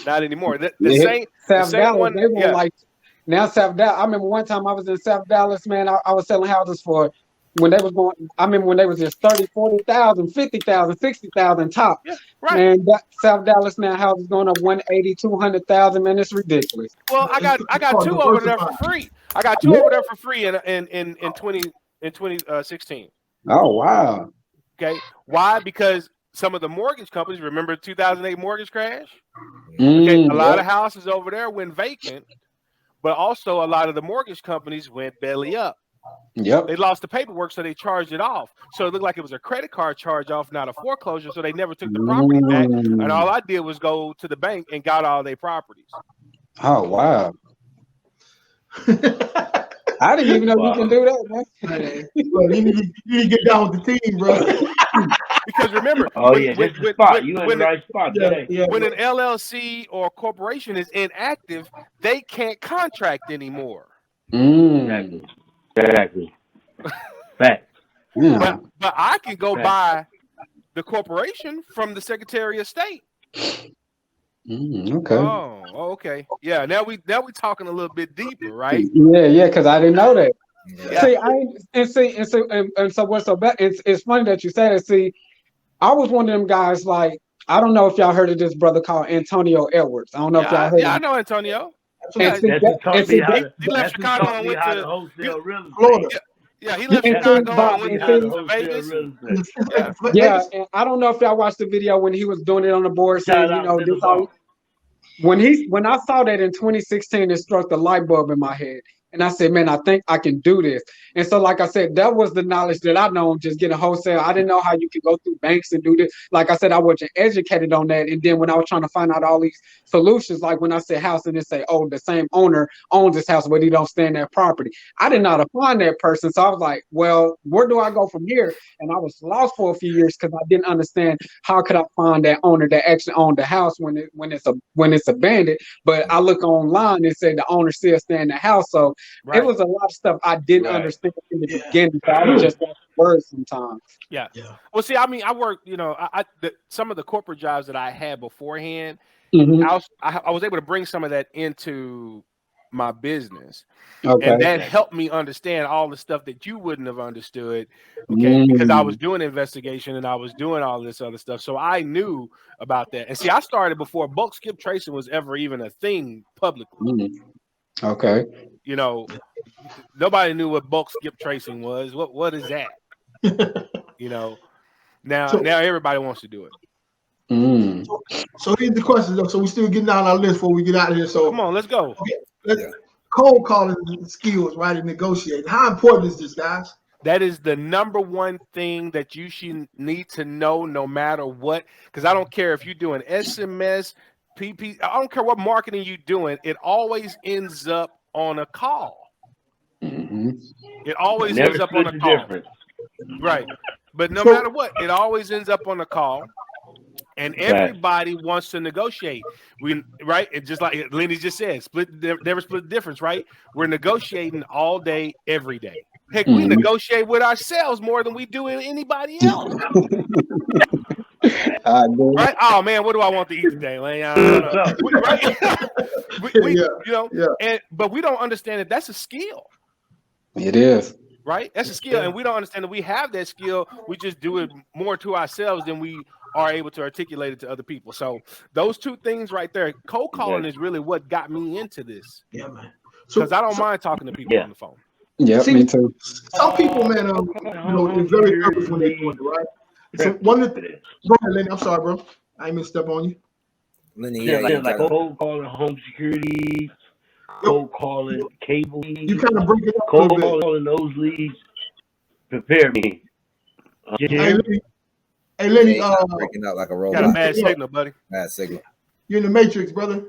Not anymore. The same Dallas, one. They were like now South Dallas. I remember one time I was in South Dallas, man. I was selling houses for when they was going. I remember when they was just 30, 40,000, 50,000, 60,000 top. Yeah, right. Man, that South Dallas now houses going up 180, 200,000. Man, it's ridiculous. Well, I got two over there for free. I got two over there for free in 2016. Oh wow. Okay. Why? Because some of the mortgage companies, remember the 2008 mortgage crash? Okay, a lot of houses over there went vacant, but also a lot of the mortgage companies went belly up. Yep. They lost the paperwork, so they charged it off. So it looked like it was a credit card charge off, not a foreclosure. So they never took the property back. And all I did was go to the bank and got all their properties. Oh wow. I didn't even know you can do that, man. Well, you need to get down with the team, bro. Because remember, you in the right spot. When an LLC or corporation is inactive, they can't contract anymore. Exactly. Fact. But I can go buy the corporation from the Secretary of State. Okay. Oh, okay. Yeah. Now we talking a little bit deeper, right? Yeah. Because I didn't know that. Yeah. See, so what's so bad? It's funny that you said it. See, I was one of them guys. Like, I don't know if y'all heard of this brother called Antonio Edwards. I don't know if y'all heard. Yeah, I know Antonio. He left Chicago and went to Florida. Yeah, he left Chicago and went to Vegas. Yeah, and I don't know if y'all watched the video when he was doing it on the board saying, this all. When I saw that in 2016, it struck the light bulb in my head. And I said, man, I think I can do this. And so, like I said, that was the knowledge that I know. Just getting wholesale. I didn't know how you could go through banks and do this. Like I said, I wasn't educated on that. And then when I was trying to find out all these solutions, like when I said house and they say, oh, the same owner owns this house, but he don't stay in that property. I didn't know how to find that person. So I was like, well, where do I go from here? And I was lost for a few years because I didn't understand how could I find that owner that actually owned the house when it's abandoned. But I look online and say the owner still stay in the house. So it was a lot of stuff I didn't understand in the beginning. So I was just words sometimes. Yeah. Well, see, I mean, I worked, some of the corporate jobs that I had beforehand, I was able to bring some of that into my business. Okay. And that helped me understand all the stuff that you wouldn't have understood. Okay. Because I was doing investigation and I was doing all this other stuff. So I knew about that. And see, I started before bulk skip tracing was ever even a thing publicly. Okay. Nobody knew what bulk skip tracing was. What is that? Now everybody wants to do it. So here's the question though. So we still getting down our list before we get out of here. So come on, let's go. Okay, cold calling skills, right? And negotiating. How important is this, guys? That is the number one thing that you should need to know, no matter what. Because I don't care if you're doing SMS, PP. I don't care what marketing you're doing. It always ends up on a call. Mm-hmm. It always ends up on a call. Difference. Right. But no matter what, it always ends up on a call. And everybody wants to negotiate. Right? And just like Lenny just said, never split the difference, right? We're negotiating all day, every day. Heck, we negotiate with ourselves more than we do with anybody else. Right? Oh man, what do I want to eat today? Like, I don't know. Right? But we don't understand that that's a skill. It is. Right? That's a skill, and we don't understand that we have that skill. We just do it more to ourselves than we are able to articulate it to other people. So those two things right there, cold calling is really what got me into this. Yeah, man. Because I don't mind talking to people on the phone. Yeah, me too. Some people, man, they're very nervous when they're doing it, right? So one of the go ahead, Lenny. I'm sorry, bro. I ain't meant to step on you. Lenny, like cold calling home security, cold calling cable. You kind of break it up. Cold calling those leads. Prepare me. Hey, Lenny, breaking out like a robot. Got a bad signal, buddy. Bad signal. You're in the matrix, brother.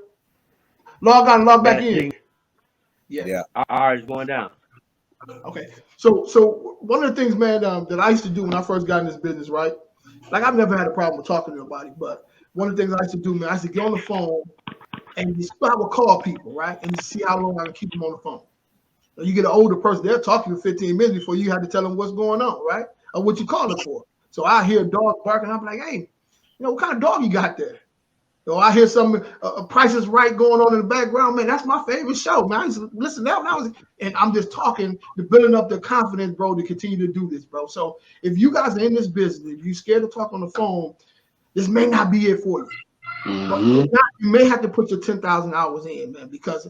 Log out and log back in. Yeah. Ours going down. Okay. So one of the things, man, that I used to do when I first got in this business, right? Like I've never had a problem with talking to nobody, but one of the things I used to do, man, I used to get on the phone and I would call people, right? And see how long I can keep them on the phone. So you get an older person, they'll talk to you for 15 minutes before you have to tell them what's going on, right? Or what you calling for. So I hear a dog barking, I'm like, hey, what kind of dog you got there? So I hear some Price is Right going on in the background, man. That's my favorite show, man. I used to listen to that when I was, and I'm just talking to building up the confidence, bro, to continue to do this, bro. So if you guys are in this business, if you're scared to talk on the phone, this may not be it for you. But you may have to put your 10,000 hours in, man, because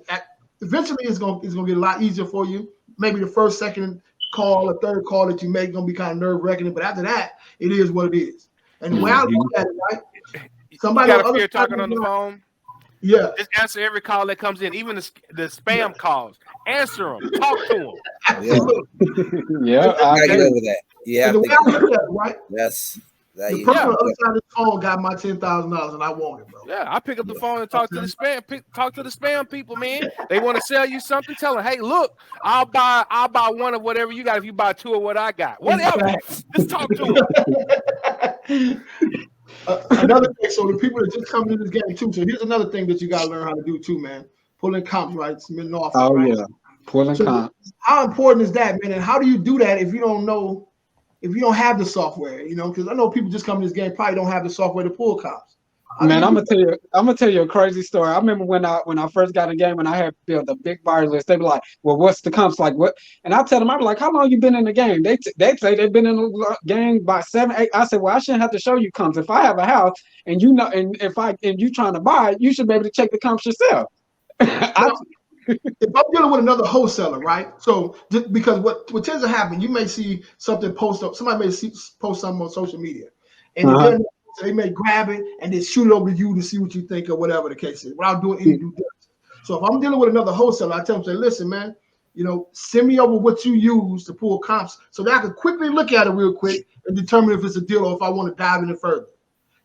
eventually it's gonna get a lot easier for you. Maybe the first, second call or third call that you make gonna be kind of nerve-wracking, but after that, it is what it is. And the way I look at it, right? Somebody got a fear talking on the phone. Yeah. Just answer every call that comes in, even the spam calls. Answer them. Talk to them. Yeah, I get over that. Yeah. The way I look at it, right? Yes. The person on the other side of the phone got my $10,000 and I want it, bro. Yeah, I pick up the phone and talk to the spam. Talk to the spam people, man. They want to sell you something. Tell them, hey, look, I'll buy one of whatever you got if you buy two of what I got. Whatever. Just talk to them. Another thing, so the people that just come into this game too. So here's another thing that you gotta learn how to do too, man. Pulling comps, right? Submitting offers. Oh right? yeah, pulling comps. How important is that, man? And how do you do that if you don't know, if you don't have the software? Because I know people just come to this game probably don't have the software to pull comps. Man, I'm gonna tell you a crazy story. I remember when I first got in the game and I had to build a big buyer list. They be like, "Well, what's the comps like?" What? And I tell them, I'm like, "How long you been in the game?" They say they've been in the game by 7, 8. I said, "Well, I shouldn't have to show you comps. If I have a house and you you trying to buy it, you should be able to check the comps yourself." If I'm dealing with another wholesaler, right? So because what tends to happen, you may see something post up. Somebody may post something on social media, and they may grab it and then shoot it over to you to see what you think or whatever the case is, without doing any due diligence. So if I'm dealing with another wholesaler, I tell them, say, listen, man, send me over what you use to pull comps so that I can quickly look at it real quick and determine if it's a deal or if I want to dive in it further.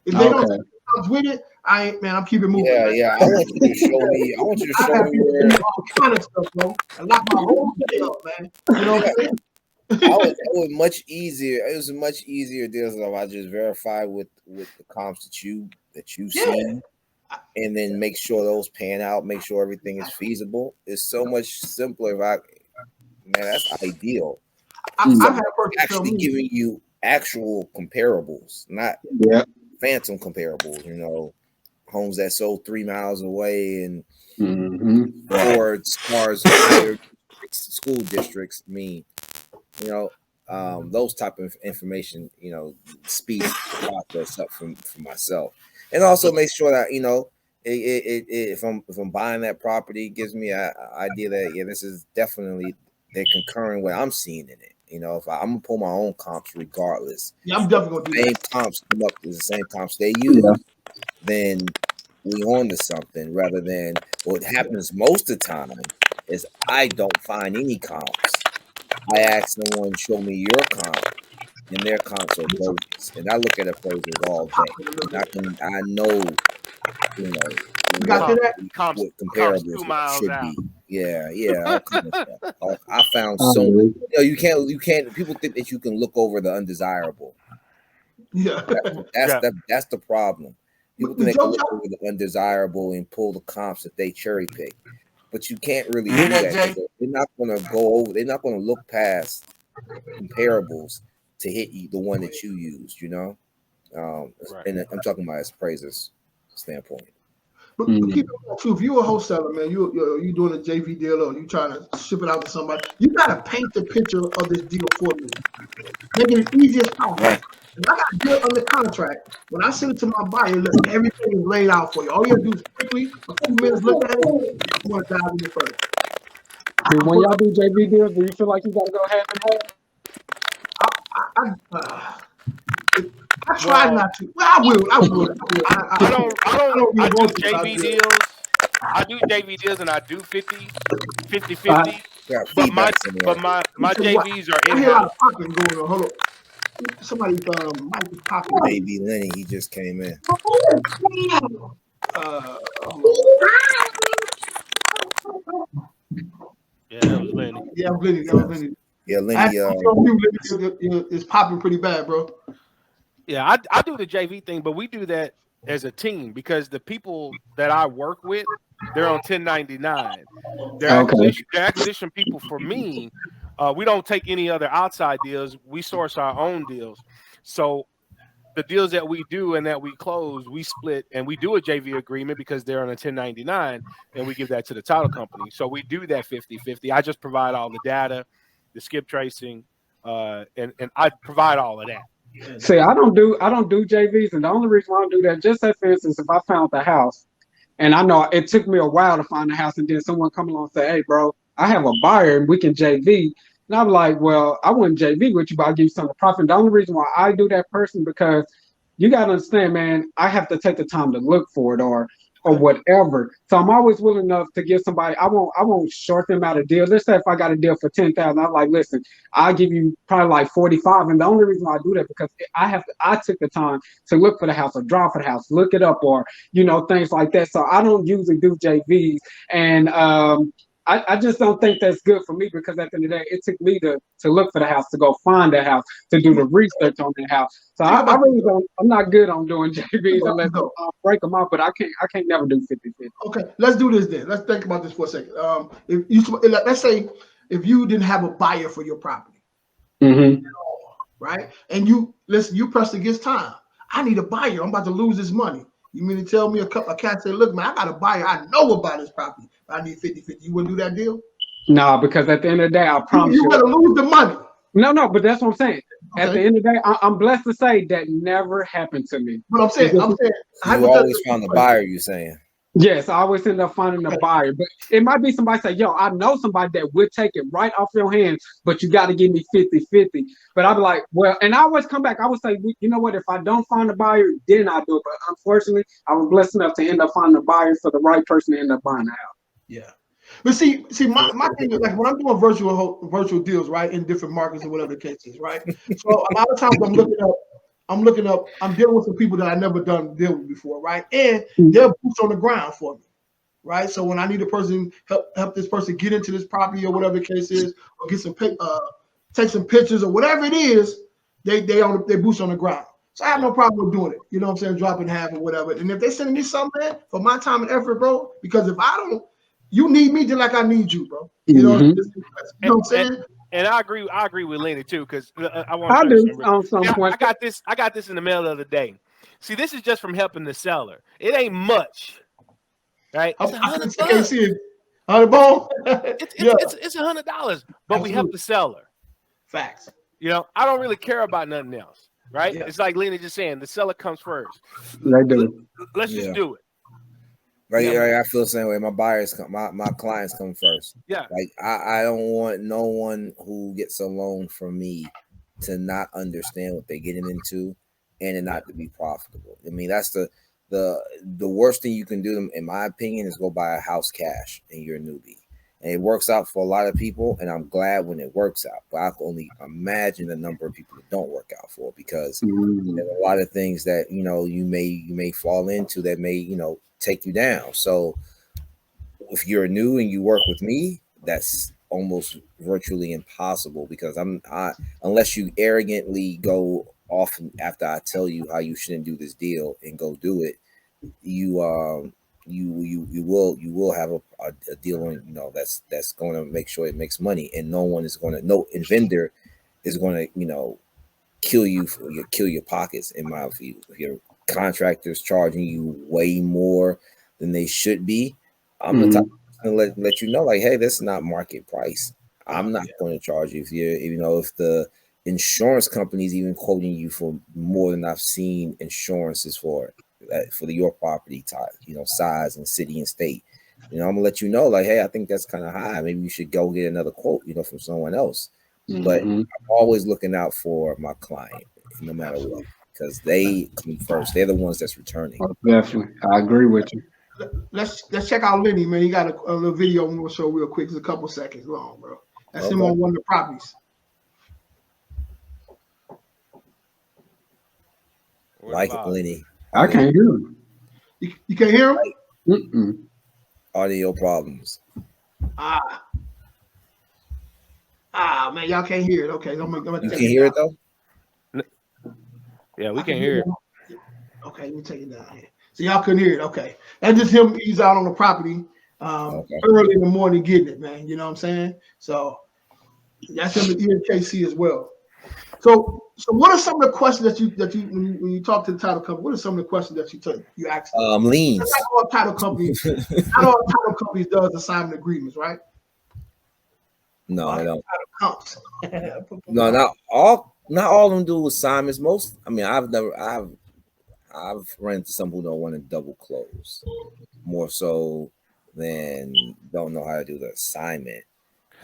If they don't come with it, I'm keeping moving. Yeah. I want you to show me. I want you to show me where all kind of stuff, bro. I lock my whole day up, man. You know what I'm saying? It was much easier. It was a much easier deal if I just verify with the comps that you see, and then make sure those pan out. Make sure everything is feasible. It's so much simpler. That's ideal. I've had a person actually giving you actual comparables, not phantom comparables. Homes that sold 3 miles away and or cars higher school districts. Those type of information, speed the process up for myself, and also make sure that if I'm buying that property, it gives me an idea that this is definitely they're concurring what I'm seeing in it. If I'm gonna pull my own comps regardless, I'm definitely gonna do same comps come up to the same comps they use, then we on to something. Rather than what happens most of the time is I don't find any comps. I ask someone, show me your comp, and their comps are bogus. And I look at appraisals all day. And I know, you know, You got to that? what comparables 2 miles should out. be. Yeah, all kind of stuff. I found so many. You can't. People think that you can look over the undesirable. Yeah, that's the problem. People think they can look over the undesirable and pull the comps that they cherry pick, but you can't really do that. They're not going to go over. They're not going to look past comparables to hit you the one that you used. You know, and I'm talking about as appraisers standpoint. But keep in mind too, if you're a wholesaler, man, you doing a JV deal or you trying to ship it out to somebody, you gotta paint the picture of this deal for me, make it as easy as possible. Right. If I got a deal under contract, when I send it to my buyer, look, everything is laid out for you. All you have to do is quickly, a couple minutes, look at it. I'm gonna dive in it further. When y'all do JV deals, do you feel like you gotta go half and half? I try not to. Well, I will. I do JV deals. I do JV deals and I do 50-50. But my JVs are in-house. I hear a lot of popping going on. Hold on. Somebody mic is popping. Baby Lenny, he just came in. Yeah, that was Lenny. Yeah, Lenny. Yeah, Lenny. It's popping pretty bad, bro. Yeah, I do the JV thing, but we do that as a team because the people that I work with, they're on 1099. They're acquisition people for me. We don't take any other outside deals. We source our own deals. So the deals that we do and that we close, we split and we do a JV agreement because they're on a 1099 and we give that to the title company. So we do that 50-50. I just provide all the data, the skip tracing, and I provide all of that. See, I don't do JVs, and the only reason why I don't do that, just say for instance, if I found the house, and I know it took me a while to find the house, and then someone come along and say, "Hey, bro, I have a buyer, and we can JV," and I'm like, "Well, I wouldn't JV with you, but I'll give you some profit." The only reason why I do that person because you gotta understand, man, I have to take the time to look for it or whatever. So I'm always willing enough to give somebody. I won't short them out a deal. Let's say if I got a deal for 10,000, I'm like, listen, I'll give you probably like 45. And the only reason why I do that because I took the time to look for the house or drive for the house, look it up, or things like that. So I don't usually do JVs, and I just don't think that's good for me because at the end of the day, it took me to look for the house, to go find the house, to do the research on the house. So I really don't. I'm not good on doing JVs unless I break them up. But I can't never do 50-50. Okay, let's do this then. Let's think about this for a second. Let's say if you didn't have a buyer for your property, right? And you pressed against time. I need a buyer. I'm about to lose this money. You mean to tell me a cat say, look, man, I got a buyer. I know about this property. I need 50-50. You wouldn't do that deal? No, because at the end of the day, I promise you. You better lose the money. No, but that's what I'm saying. Okay. At the end of the day, I'm blessed to say that never happened to me. But I'm saying, you always found the buyer, you're saying. Yes, I always end up finding a buyer. But it might be somebody say, yo, I know somebody that would take it right off your hands, but you got to give me 50-50. But I'd be like, well, and I always come back. I would say, you know what? If I don't find a buyer, then I do it. But unfortunately, I was blessed enough to end up finding a buyer for the right person to end up buying the house. Yeah. But see, my thing is like when I'm doing virtual deals, right, in different markets or whatever the case is, right? So a lot of times I'm dealing with some people that I never done deal with before, right? And they're boots on the ground for me, right? So when I need a person help this person get into this property or whatever the case is, or get some take some pictures or whatever it is, they boots on the ground. So I have no problem with doing it. You know what I'm saying? Dropping half or whatever. And if they sending me something, man, for my time and effort, bro, because if I don't, you need me just like I need you, bro. You know, you know what I'm saying? And I agree with Lenny too, because I got this in the mail the other day. See, this is just from helping the seller. It ain't much, right? It's $100. It's $100, but we help the seller. Facts. You know, I don't really care about nothing else, right? Yeah. It's like Lenny just saying, the seller comes first. Let's just do it. Right, I feel the same way. My buyers come, my clients come first. Yeah. Like I don't want no one who gets a loan from me to not understand what they're getting into and it not to be profitable. I mean, that's the worst thing you can do, in my opinion, is go buy a house cash and you're a newbie. And it works out for a lot of people, and I'm glad when it works out. But I can only imagine the number of people that don't work out for, because there's a lot of things that you may fall into that may take you down. So if you're new and you work with me, that's almost virtually impossible, because unless you arrogantly go off after I tell you how you shouldn't do this deal and go do it, you will have a deal on that's going to make sure it makes money, and no vendor is going to kill your pockets. In my view, if your contractor's charging you way more than they should be, I'm the type of person to let you know, like, hey, that's not market price. I'm not going to charge you if the insurance company is even quoting you for more than I've seen insurances for your property type, size and city and state. I'm gonna let you know, like, hey, I think that's kind of high. Maybe you should go get another quote, from someone else. But I'm always looking out for my client, no matter what, because they come first. They're the ones that's returning. Oh, definitely, I agree with you. Let's check out Lenny, man. He got a little video we'll show real quick. It's a couple seconds long, bro. That's him on one of the properties. Like Lenny. I can't hear him. You can't hear him? Audio problems. Man, y'all can't hear it. Okay, you can hear it though? Yeah, we can hear it. Okay, let me take it down here. So y'all couldn't hear it. Okay. That's just him. He's out on the property early in the morning getting it, man. You know what I'm saying? So that's him at EMKC as well. So what are some of the questions that you when you talk to the title company? What are some of the questions that you ask? Liens. Not all title companies. Not all title companies does assignment agreements, right? No, I don't. No, not all of them do assignments. Most, I've run into some who don't want to double close more so than don't know how to do the assignment.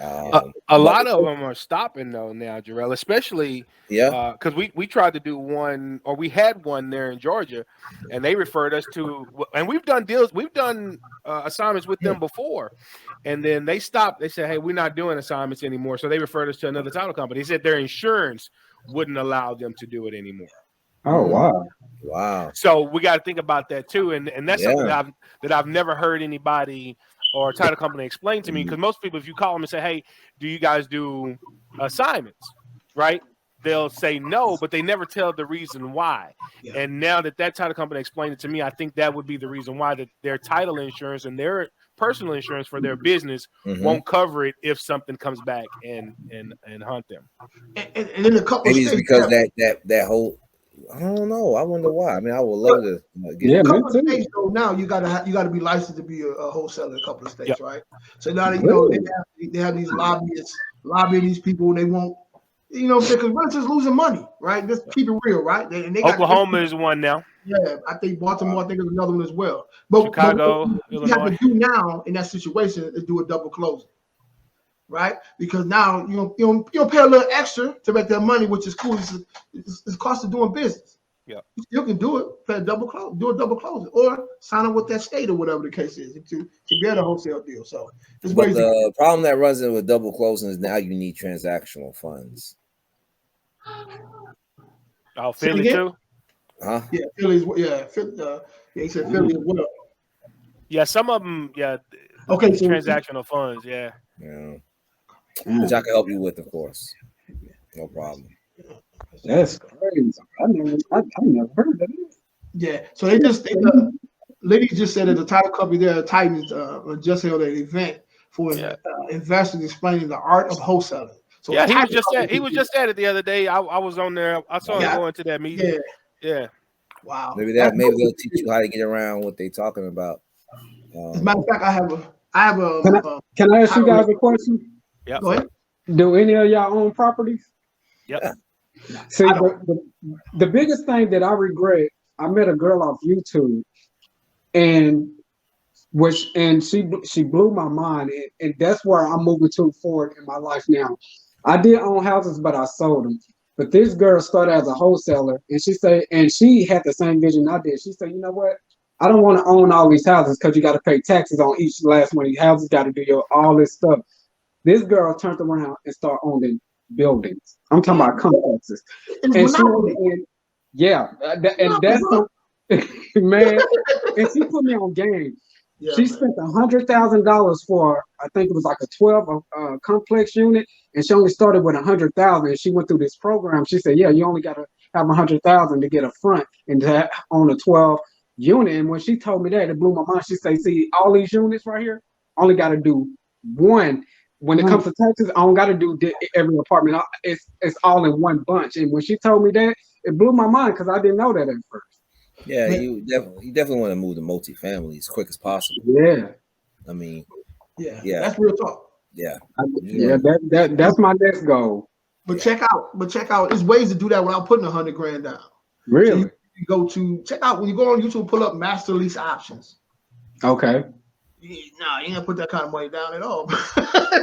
A lot of them are stopping though now, Jerell, especially because we tried to do one, or we had one there in Georgia, and they referred us to, and we've done assignments with them before, and then they stopped. They said, hey, we're not doing assignments anymore, so they referred us to another title company. They said their insurance wouldn't allow them to do it anymore. Oh wow! So we got to think about that too, and that's something that I've never heard anybody or a title company explain to me, because most people, if you call them and say, hey, do you guys do assignments, right? They'll say no, but they never tell the reason why. Yeah. And now that title company explained it to me, I think that would be the reason why, that their title insurance and their personal insurance for their business won't cover it if something comes back and hunt them. And in a couple maybe of states, it's because that whole, I don't know. I wonder why. I would love to get a couple of states though. Now you gotta be licensed to be a wholesaler in a couple of states, right? So now they have these lobbyists lobbying these people. They won't, because renters is losing money, right? Just keep it real, right? They Oklahoma is one now. Yeah, I think Baltimore. I think is another one as well. But Chicago, what you have to do now in that situation is do a double closing. Right, because now you don't pay a little extra to make that money, which is cool. It's the cost of doing business. Yeah, you can do it, pay a double close, do a double closing, or sign up with that state or whatever the case is to get a wholesale deal. So, but the problem that runs in with double closing is now you need transactional funds. Oh, Philly too? Huh? Yeah, Philly's. He said Philly as well. Yeah, some of them. Yeah. Okay, so transactional funds. Yeah. Which I can help you with, of course. No problem. That's crazy. I never heard of that. Yeah. So Liddy just said that the title company there, Titans, just held an event for investors explaining the art of wholesaling. So he was just at it the other day. I was on there. I saw him going to that meeting. Yeah. Wow. Maybe they'll teach you how to get around what they're talking about. As a matter of fact, I have a. Can I ask you guys a question? Yeah. Go ahead. Do any of y'all own properties? Yep. See, the biggest thing that I regret, I met a girl off YouTube, and she blew my mind, and that's where I'm moving forward in my life now. I did own houses, but I sold them. But this girl started as a wholesaler, and she had the same vision I did. She said, you know what? I don't want to own all these houses because you got to pay taxes on each last one of these houses. Got to do all this stuff. This girl turned around and started owning buildings. I'm talking about complexes. And that's man. And she put me on game. Yeah, she spent $100,000 for, I think it was like a 12 complex unit, and she only started with $100,000. She went through this program. She said, "Yeah, you only got to have $100,000 to get a front and to own a 12 unit." And when she told me that, it blew my mind. She said, "See, all these units right here, only got to do one. When it comes to taxes, I don't got to do every apartment. It's all in one bunch." And when she told me that, it blew my mind because I didn't know that at first. Yeah, you definitely want to move to multifamily as quick as possible. Yeah, I mean, yeah, that's real talk. Yeah, that's my next goal. But check out. There's ways to do that without putting $100,000 down. Really? So you go to check out when you go on YouTube, pull up master lease options. Okay. No, you ain't gonna put that kind of money down at all.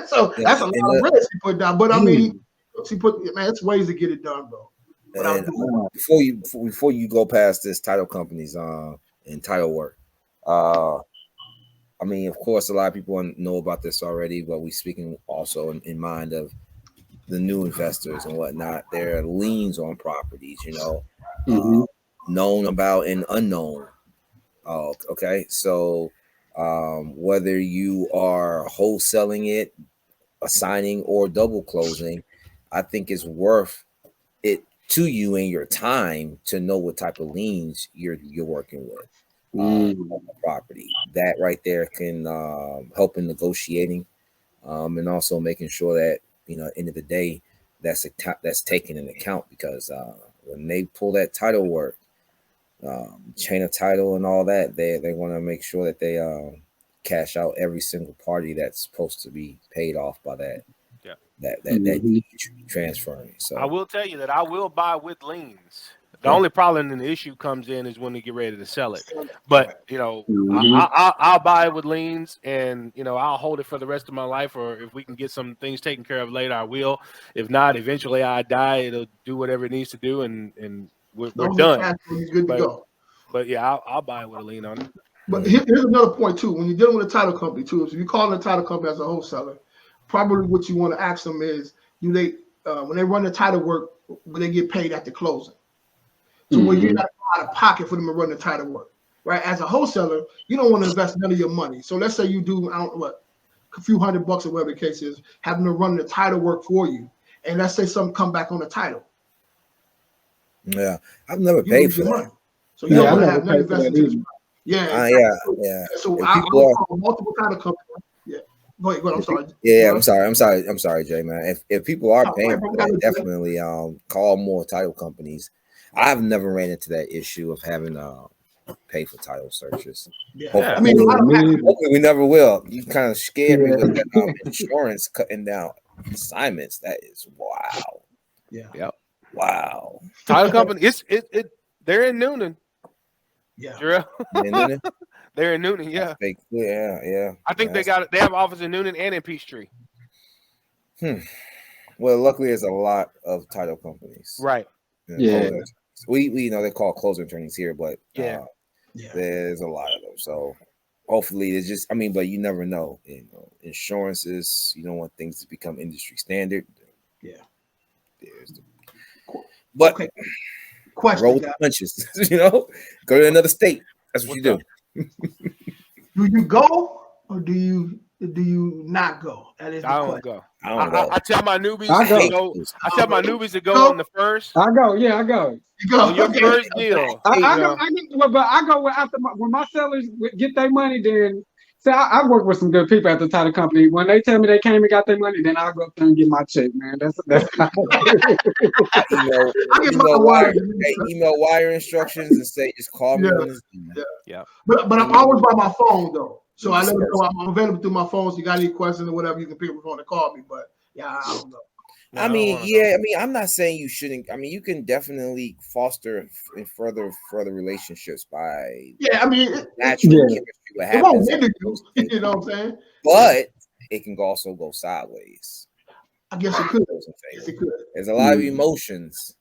So that's a lot of risk you put down. But I mean, it's ways to get it done, bro. And before you go past this title companies and title work, I mean, of course, a lot of people know about this already, but we speaking also in mind of the new investors and whatnot. There are liens on properties, known about and unknown. Okay, so whether you are wholesaling it, assigning, or double closing, I think it's worth it to you and your time to know what type of liens you're working with on the property. That right there can help in negotiating, and also making sure that end of the day that's taken into account, because when they pull that title work, chain of title and all that, they want to make sure that they cash out every single party that's supposed to be paid off by that. That transferring. So I will tell you that I will buy with liens. The only problem and the issue comes in is when they get ready to sell it. But I'll buy it with liens, and I'll hold it for the rest of my life. Or if we can get some things taken care of later, I will. If not, eventually I die. It'll do whatever it needs to do, and we're done. Good to go. But yeah, I'll buy it with a lien on it. But here's another point too. When you're dealing with a title company too, if you call a title company as a wholesaler, probably what you want to ask them is, when they run the title work, will they get paid at the closing? So when you're not out of pocket for them to run the title work, right? As a wholesaler, you don't want to invest none of your money. So let's say you do, a few $100 or whatever the case is, having to run the title work for you, and let's say something come back on the title. Yeah, I've never paid for that. Money. So you don't want to have none invested. Yeah. So I call multiple title companies. Yeah. Go ahead. I'm sorry. Yeah, I'm sorry, Jay, man. If people are paying for that, definitely call more title companies. I've never ran into that issue of having pay for title searches. Yeah. Hopefully we never will. You kind of scared me with that insurance cutting down assignments. That is wow. Yeah. Yep. Wow. Title company. They're in Noonan. Yeah. Jerell. They're in Noonan. Yeah. Yeah. I think they have office in Noonan and in Peachtree. Well, luckily there's a lot of title companies. Right. Yeah. We they call closing attorneys here, but there's a lot of them. So hopefully it's just, but you never know. Insurances, you don't want things to become industry standard. Yeah. Okay. Question, roll with the punches. Go to another state. That's what you do. Do you go or do you not go? That is the I question. don't go. I tell my newbies to go. I tell my newbies to go on the first. I go. Yeah, I go. You go. On your first deal. I go after when my sellers get their money. Then I work with some good people at the title company. When they tell me they came and got their money, then I'll go up there and get my check, man. That's email wire instructions and say just call me. Yeah. But I'm always by my phone though. So I let them know I'm available through my phone. So you got any questions or whatever, you can pick up the phone and call me. But I don't know. I'm not saying you shouldn't. You can definitely foster and further relationships by natural chemistry. What happens? It won't hinder you. You know what I'm saying? But it can also go sideways. I guess it could. There's a lot of emotions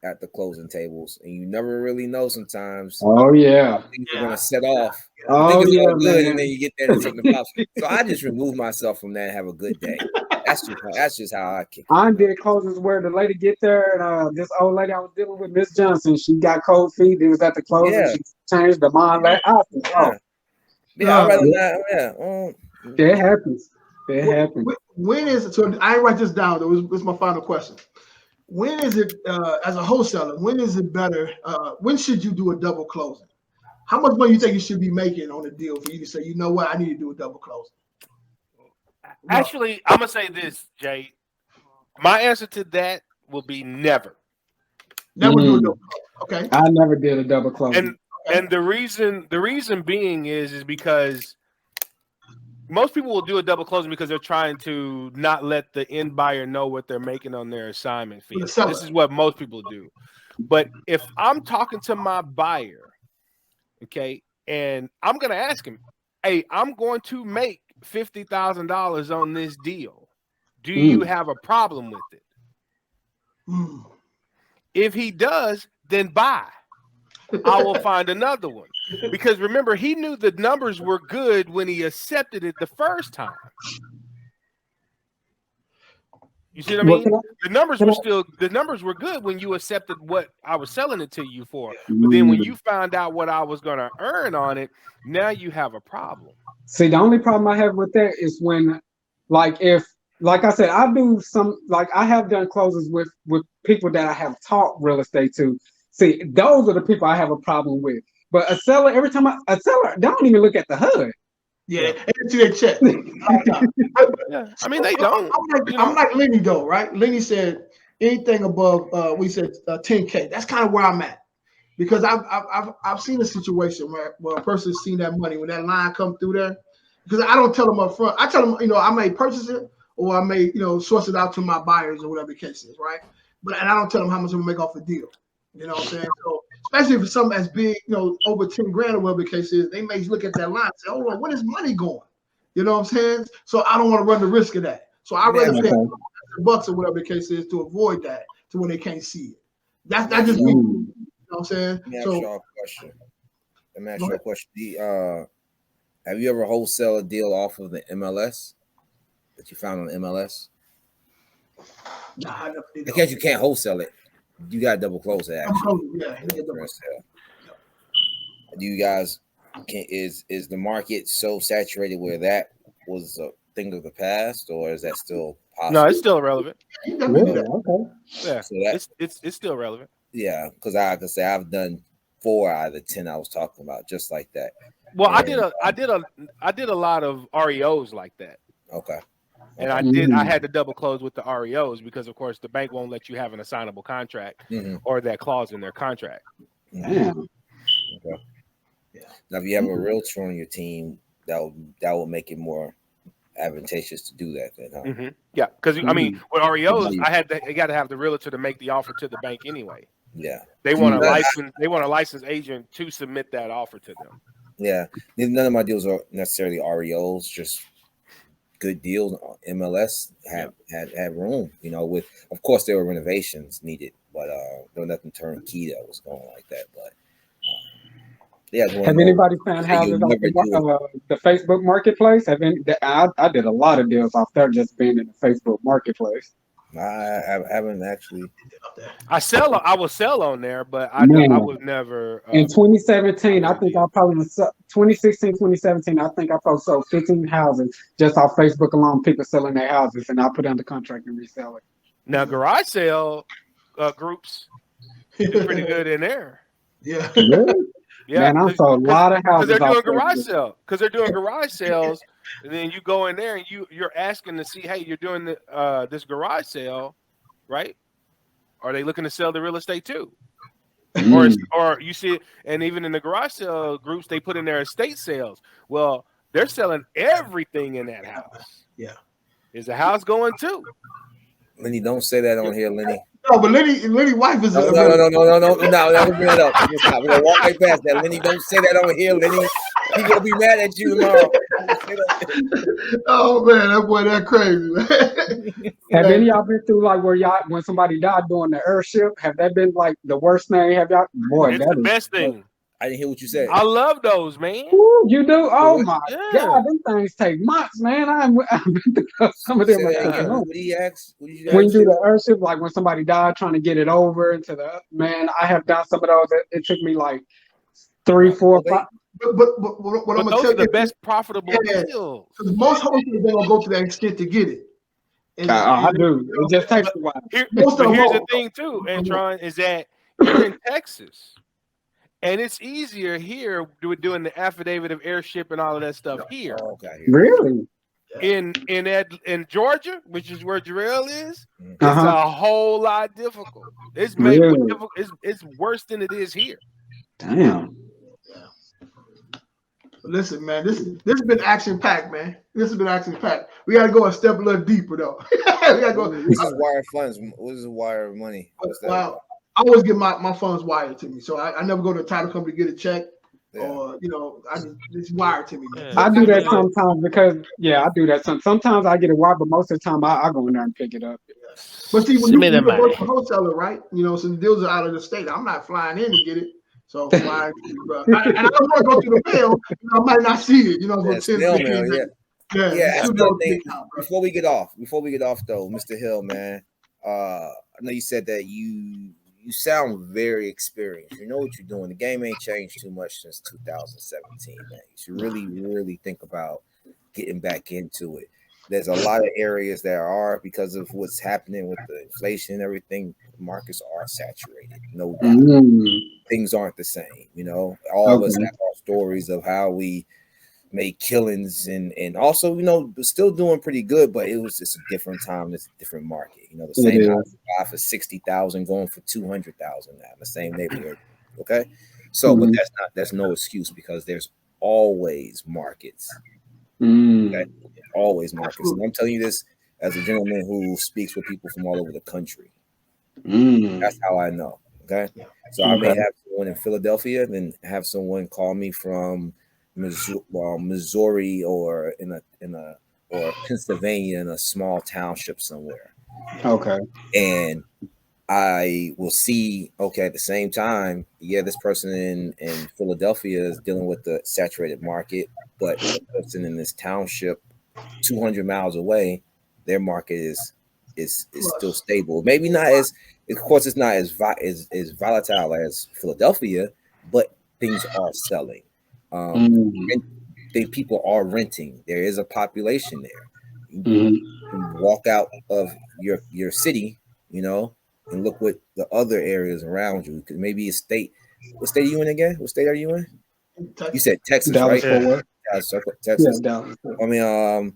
at the closing tables, and you never really know sometimes. Oh yeah, things are gonna set off. Oh it's yeah, all good, man. and then you get there and something pops. So I just remove myself from that and have a good day. That's just how I kick. I did closings where the lady get there, and this old lady I was dealing with, Miss Johnson, she got cold feet. It was at the closing. Yeah. She changed the mind. I'd rather not. Yeah, it happens. It happens. When is it? So I write this down. This is my final question. When is it, as a wholesaler, when is it better? When should you do a double closing? How much money you think you should be making on a deal for you to say, you know what, I need to do a double closing? Actually, I'm gonna say this, Jay. My answer to that will be never. Never do a double closing. Okay. I never did a double closing. And the reason being is because most people will do a double closing because they're trying to not let the end buyer know what they're making on their assignment fee. This is what most people do. But if I'm talking to my buyer, okay, and I'm going to ask him, hey, I'm going to make $50,000 on this deal. Do you have a problem with it? If he does, then buy. I will find another one. Because remember, he knew the numbers were good when he accepted it the first time. You see what I mean? The numbers were good when you accepted what I was selling it to you for. But then when you found out what I was going to earn on it, now you have a problem. See, the only problem I have with that is when, like I said, I do some, like I have done closes with people that I have taught real estate to. See, those are the people I have a problem with. But a seller, every time a seller, don't even look at the HUD. Yeah, see their check. Yeah, I mean they don't. I'm like Lenny though, right? Lenny said anything above, we said 10K. That's kind of where I'm at, because I've seen a situation where a person's seen that money when that line come through there. Because I don't tell them up front. I tell them, I may purchase it or I may, source it out to my buyers or whatever the case is, right? And I don't tell them how much I'm gonna make off the deal. You know what I'm saying? So especially if something as big, over 10 grand or whatever the case is, they may look at that line and say, hold on, where is money going? You know what I'm saying? So I don't want to run the risk of that. So I'd rather pay $100 or whatever the case is to avoid that, to when they can't see it. That's just me. You know what I'm saying? Let me ask you a question. Have you ever wholesale a deal off of the MLS that you found on the MLS? Nah, I never did. Because you can't wholesale it. You got to double close it. Do you guys is the market so saturated where that was a thing of the past, or is that still possible? No, it's still relevant. Really? Okay. Yeah, so it's still relevant. Yeah, because I could say I've done 4 out of the 10 I was talking about just like that. Well, I did a lot of REOs like that. Okay. And I had to double close with the REOs because, of course, the bank won't let you have an assignable contract or that clause in their contract. Okay. Now, if you have a realtor on your team, that will make it more advantageous to do that. Then, huh? Yeah, because I mean, with REOs, I got to have the realtor to make the offer to the bank anyway. Yeah, they want a licensed agent to submit that offer to them. Yeah, none of my deals are necessarily REOs, just good deals on MLS have room, with, of course, there were renovations needed, but there was nothing turnkey that was going like that. But have anybody found houses off the Facebook marketplace? I did a lot of deals off there just being in the Facebook marketplace. I haven't actually. I will sell on there, but I would never. In 2017, I think I probably 2016, 2017. I think I probably sold 15 houses just off Facebook alone. People selling their houses, and I put under contract and resell it. Now, garage sale groups do pretty good in there. Yeah. Yeah, man, I saw a lot of houses. Because they're doing garage sales, and then you go in there and you're asking to see, hey, you're doing this garage sale, right? Are they looking to sell the real estate too? Or you see, and even in the garage sale groups, they put in their estate sales. Well, they're selling everything in that house. Yeah, is the house going too? Lenny, don't say that on here, Lenny. No, but Lenny wife is. No. Don't bring it up. We're gonna walk right past that. Lenny, don't say that on here, Lenny. He gonna be mad at you tomorrow. Oh man, that boy, that crazy, man. Have any of y'all been through like where y'all when somebody died doing the airship? Have that been like the worst thing? Have y'all? Boy, It's that the is best thing. I didn't hear what you said. I love those, man. Ooh, you do? Oh my Yeah. God, them things take months, man. I've been through some of them. Say that Take again. months. What did he ask? What did you When you ask? do the airship, like when somebody died, trying to get it over into the man, I have done some of those. It took me like 3, 4, 5. But what I'm But gonna those tell are the you, best profitable yeah, deals. because most wholesalers don't go to that extent to get it. And, I do. It just takes a while. Most of But them here's the won't. thing too, Antrion, is that you're in Texas. And it's easier here doing the affidavit of airship and all of that stuff here. Oh, okay. Really? In Georgia, which is where Jerell is, it's Uh-huh. a whole lot difficult. It's made more Really? difficult. It's worse than it is here. Damn. Listen, man, this has been action packed, man. This has been action packed. We got to go a step a little deeper, though. We got to go. This is wire funds. What is wire money? What's that? Wow. I always get my funds wired to me, so I never go to the title company to get a check, or it's wired to me, man. I do that sometimes because I do that. Sometimes I get it wired, but most of the time I go in there and pick it up. But see, when you're a wholesaler, right? So the deals are out of the state. I'm not flying in to get it. So why? And I don't want to go through the mail. I might not see it. For 10 minutes. Yeah. Before we get off, though, Mr. Hill, man, I know you said that you sound very experienced. You know what you're doing. The game ain't changed too much since 2017, man. You should really, really think about getting back into it. There's a lot of areas that are, because of what's happening with the inflation and everything, markets are saturated. No doubt. Things aren't the same. All of us have our stories of how we made killings and also, still doing pretty good, but it's a different time. It's a different market. The same house you buy for $60,000 going for $200,000 now in the same neighborhood. Okay. So, but that's no excuse, because there's always markets. Okay? Always markets. And I'm telling you this as a gentleman who speaks with people from all over the country. That's how I know. Okay. So I may have someone in Philadelphia, then have someone call me from Missouri or or Pennsylvania, in a small township somewhere. Okay. And I will see, at the same time, this person in Philadelphia is dealing with the saturated market, but the person in this township 200 miles away, their market is still stable. Maybe not as, of course, it's not as volatile as Philadelphia, but things are selling. People are renting. There is a population there. You can walk out of your city, and look what the other areas around you. Maybe a state. What state are you in again? What state are you in? You said Texas, Dallas, right? Texas. Yeah, Dallas. I mean,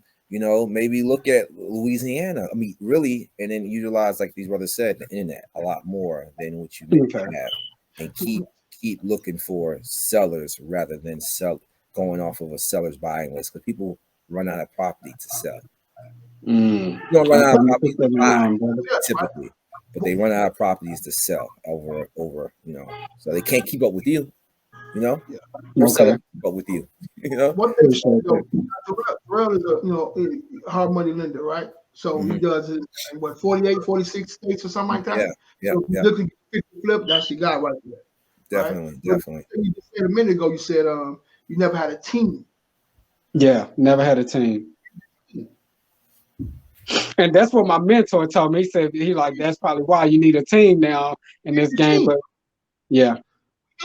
maybe look at Louisiana. I mean, really, and then utilize, like these brothers said, the internet a lot more than what you have, and keep looking for sellers rather than going off of a seller's buying list, because people run out of property to sell. You don't run out of property to buy typically, but they run out of properties to sell over, so they can't keep up with you. Or seller keep up with you. One thing, Jerell is a hard money lender, right? So he does it in 48, 46 states or something like that. Yeah. So if you're looking to flip, that's your guy right there. Definitely. You just said a minute ago, you said you never had a team. Yeah, never had a team. And that's what my mentor told me. He said that's probably why you need a team now in this game. But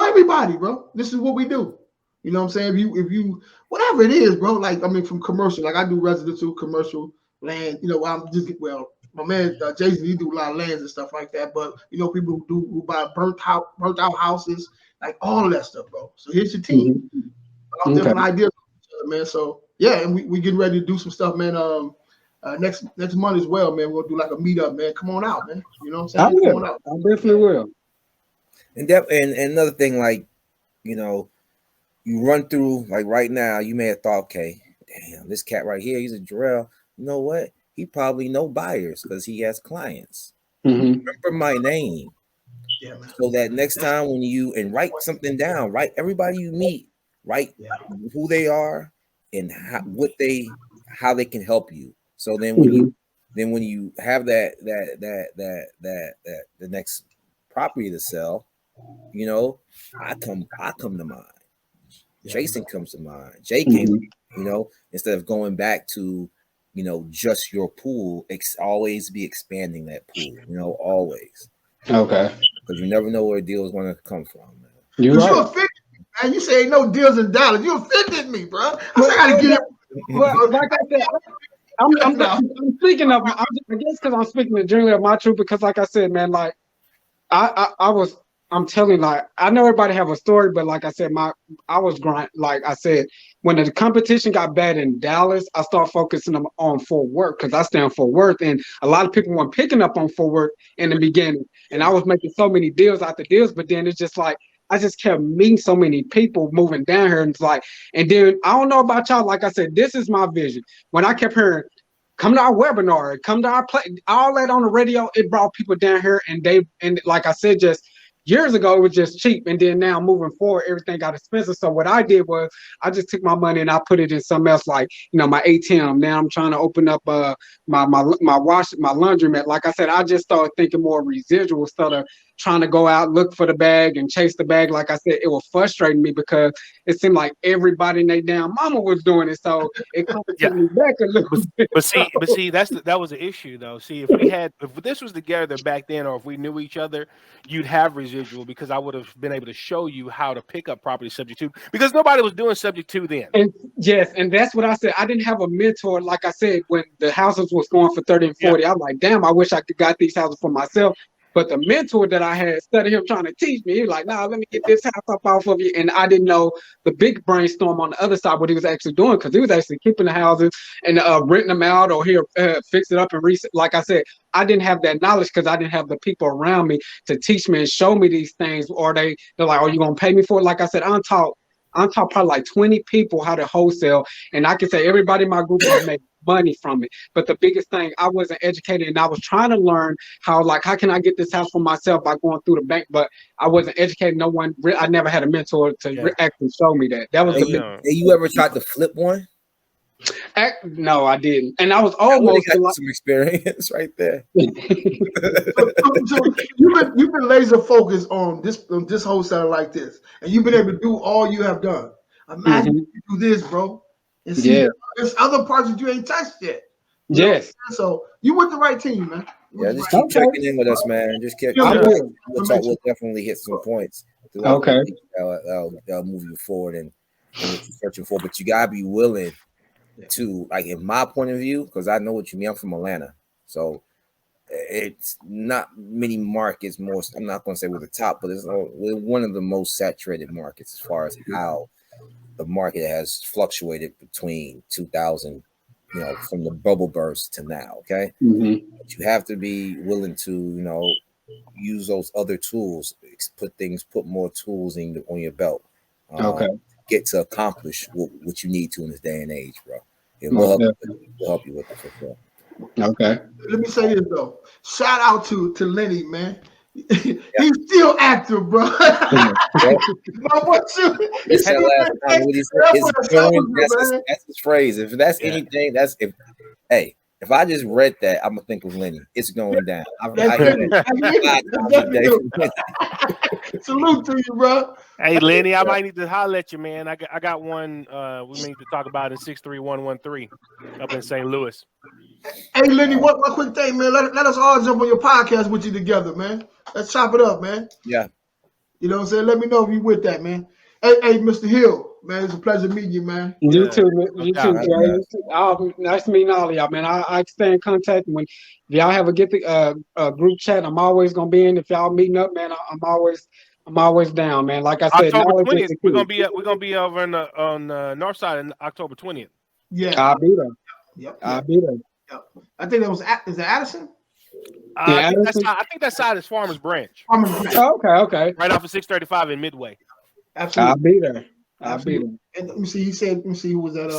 everybody, bro, this is what we do. You know what I'm saying? If you whatever it is, bro, from commercial, like I do residential, commercial, land, my man Jason, he do a lot of lands and stuff like that. But people who buy burnt out houses, like all of that stuff, bro. So here's your team. Different ideas, man. So and we getting ready to do some stuff, man. Next month as well, man. We'll do like a meetup, man. Come on out, man. You know what I'm saying? Come on out. I definitely will. And another thing, you run through, like right now, you may have thought, okay, damn, this cat right here, he's a Jerell. You know what? He probably know buyers because he has clients. Remember my name. Yeah, man. So that next time when write something down, everybody you meet, write who they are and how they can help you. So then when you have that the next property to sell, you know, I come to mind. Jason comes to mind. Jay came, you know, instead of going back to, you know, just your pool, always be expanding that pool, you know, always. Okay. Because you never know where a deal is going to come from, man. You offended me, man. You say ain't no deals in Dallas. You offended me, bro. I gotta get it. Well, like I said, I'm speaking of. I guess because I'm speaking generally of my truth. Because like I said, man, like I'm telling, like, I know everybody have a story, but like I said, I was grind. Like I said, when the competition got bad in Dallas, I started focusing on Fort Worth because I stay in Fort Worth, and a lot of people weren't picking up on Fort Worth in the beginning, and I was making so many deals after deals, but then it's just like I just kept meeting so many people moving down here, and it's like, and then I don't know about y'all. Like I said, this is my vision. When I kept hearing, come to our webinar, come to our play, all that on the radio, it brought people down here, and like I said, just years ago, it was just cheap, and then now moving forward, everything got expensive. So what I did was I just took my money and I put it in something else, like, you know, my ATM. Now I'm trying to open up my laundromat. Like I said, I just started thinking more residual instead of trying to go out, look for the bag and chase the bag. Like I said, it was frustrating me because it seemed like everybody in their damn mama was doing it. So it kind of took me back a little bit. But see, that was the issue though. See, if this was together back then, or if we knew each other, you'd have residual because I would have been able to show you how to pick up property subject to, because nobody was doing subject to then. And yes, and that's what I said. I didn't have a mentor. Like I said, when the houses was going for 30 and 40, I'm like, damn, I wish I could got these houses for myself. But the mentor that I had, instead of him trying to teach me, he was like, nah, let me get this house up off of you. And I didn't know the big brainstorm on the other side, what he was actually doing, because he was actually keeping the houses and renting them out, or here, fix it up and reset. Like I said, I didn't have that knowledge because I didn't have the people around me to teach me and show me these things. Or they're like, oh, you going to pay me for it? Like I said, I'm taught probably like 20 people how to wholesale. And I can say everybody in my group has made money from it. But the biggest thing, I wasn't educated, and I was trying to learn how can I get this house for myself by going through the bank, but I wasn't educated. I never had a mentor to actually show me that. That was you ever tried to flip one? No, I didn't. And I was almost some experience right there. So you've been laser focused on this wholesaler like this, and you've been able to do all you have done. Imagine you do this, bro. And see, there's other parts that you ain't touched yet. Yes. So you with the right team, man. Just keep checking in with us, man. Just keep. We'll definitely hit some points. Okay. That'll move you forward and what you're searching for, but you gotta be willing to, like, in my point of view, because I know what you mean. I'm from Atlanta, so it's not many markets. I'm not going to say we're the top, but we're one of the most saturated markets as far as how the market has fluctuated between 2000, you know, from the bubble burst to now. Okay, but you have to be willing to, you know, use those other tools, put more tools on your belt. Get to accomplish what you need to in this day and age, bro. It will help you with it for sure. Okay. Let me say this though. Shout out to Lenny, man. He's still active, bro. That's his phrase. If that's anything, if I just read that, I'm gonna think of Lenny. It's going down. Salute to you, bro. Hey, Lenny, I might need to holler at you, man. I got one we need to talk about in 63113 up in St. Louis. Hey, Lenny, one quick thing, man. Let us all jump on your podcast with you together, man. Let's chop it up, man. Yeah. You know what I'm saying? Let me know if you with that, man. Hey, Mr. Hill, man, it's a pleasure meeting you, man. You too, Jerry. Nice meeting all of y'all, man. I stay in contact. When y'all have a group chat, I'm always gonna be in. If y'all meeting up, man, I'm always down, man. Like I said, October 20th, we're gonna be over on the north side on October 20th. Yeah, I'll be there. Yep. I'll be there. Yep. I think that was is it Addison? I think that side is Farmers Branch. Okay. Right off of 635 in Midway. Absolutely. I'll be there. And let me see. Let me see who was that. It's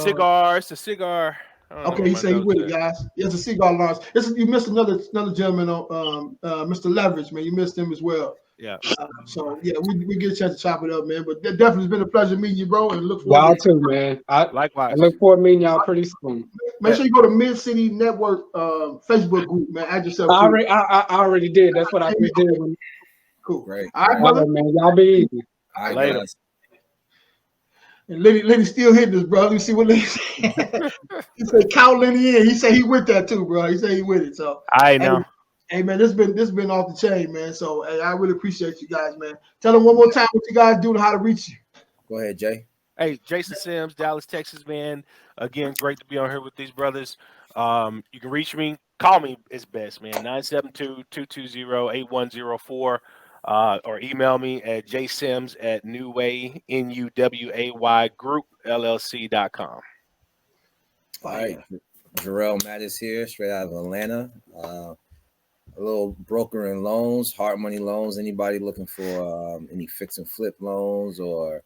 a cigar. Okay, he said he with it, guys. It's a cigar launch. You missed another gentleman on Mr. Leverage, man. You missed him as well. Yeah. So yeah, we get a chance to chop it up, man. But that definitely has been a pleasure meeting you, bro, and look forward Y'all to too, man. I Likewise. look forward to meeting y'all pretty soon. Make sure you go to Mid City Network Facebook group, man. Add yourself I to already, I already did. That's what I just did. Cool. Great. All right, All brother. right, man. Y'all be easy. All right, Later. guys. And Lenny still hitting us, bro. Let me see what Lenny said. He said count Lenny in. He said he with that too, bro. He said he with it. So I know. hey man, this been off the chain, man. So hey, I really appreciate you guys, man. Tell them one more time what you guys do and how to reach you. Go ahead, Jay. Hey, Jason Sims, Dallas, Texas, man. Again, great to be on here with these brothers. You can reach me. Call me is best, man. 972-220-8104. Or email me at jsims@newway, NUWAY group LLC.com. All right. Jerell Mattis here, straight out of Atlanta. A little broker in loans, hard money loans. Anybody looking for any fix and flip loans or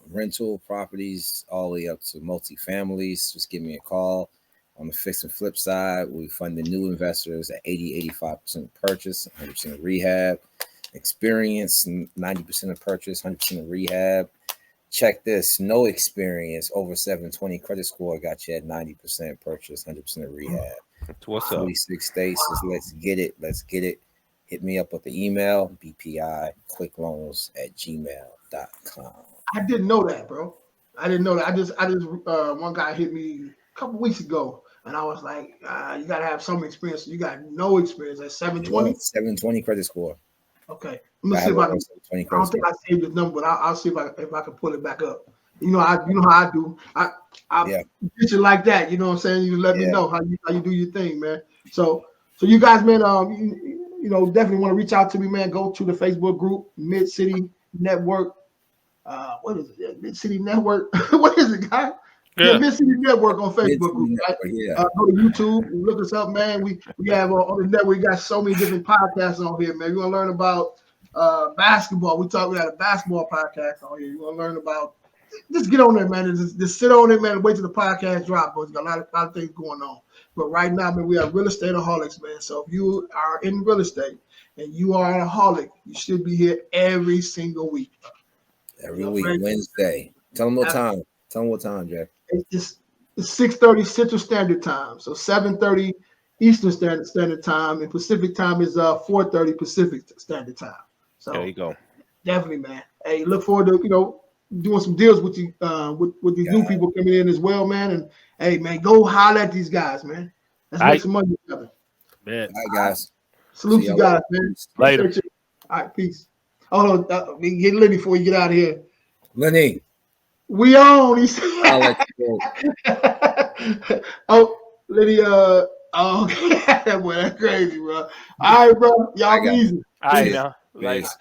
rental properties, all the way up to multifamilies, just give me a call. On the fix and flip side, we fund the new investors at 85% purchase, 100% of rehab. Experience, 90% of purchase, 100% of rehab. Check this, no experience, over 720 credit score got you at 90% purchase, 100% of rehab. What's up? 46 states, let's get it. Hit me up with the email, bpiquickloans@gmail.com. I didn't know that, bro. I didn't know that. I just one guy hit me a couple weeks ago, and I was like, you gotta have some experience. You got no experience at 720. 720 credit score. Okay, let me see if I can. I don't think I saved this number, but I'll see if I can pull it back up. You know how I do. I get you like that. You know what I'm saying? You let me know how you do your thing, man. So you guys, man, you know, definitely want to reach out to me, man. Go to the Facebook group, Mid City Network. What is it? Mid City Network. What is it, guys? Yeah, Mid City Network on Facebook group. Right? Go to YouTube and look us up, man. We have on the network. We got so many different podcasts on here, man. You want to learn about basketball? We got a basketball podcast on here. You want to learn about? Just get on there, man. Just sit on it, man, and wait till the podcast drop. But got a lot of things going on. But right now, man, we are real estate aholics, man. So if you are in real estate and you are an aholic, you should be here every single week. Every week, Wednesday. Tell them what time. Tell them what time, Jack. It's 6:30 Central Standard Time. So 7:30 Eastern Standard Time, and Pacific Time is 4:30 Pacific Standard Time. So there you go. Definitely, man. Hey, look forward to doing some deals with you with these new people coming in as well, man. And hey, man, go holler at these guys, man. Let's make some money together. Man. All right, guys. Salute you guys, man. Later. All right, peace. Oh, get Lenny before you get out of here. Lenny. We on. He said. I'll let you go. Oh, Lenny. Okay. Boy, that's crazy, bro. All right, bro. Y'all be easy. All right, now. Peace.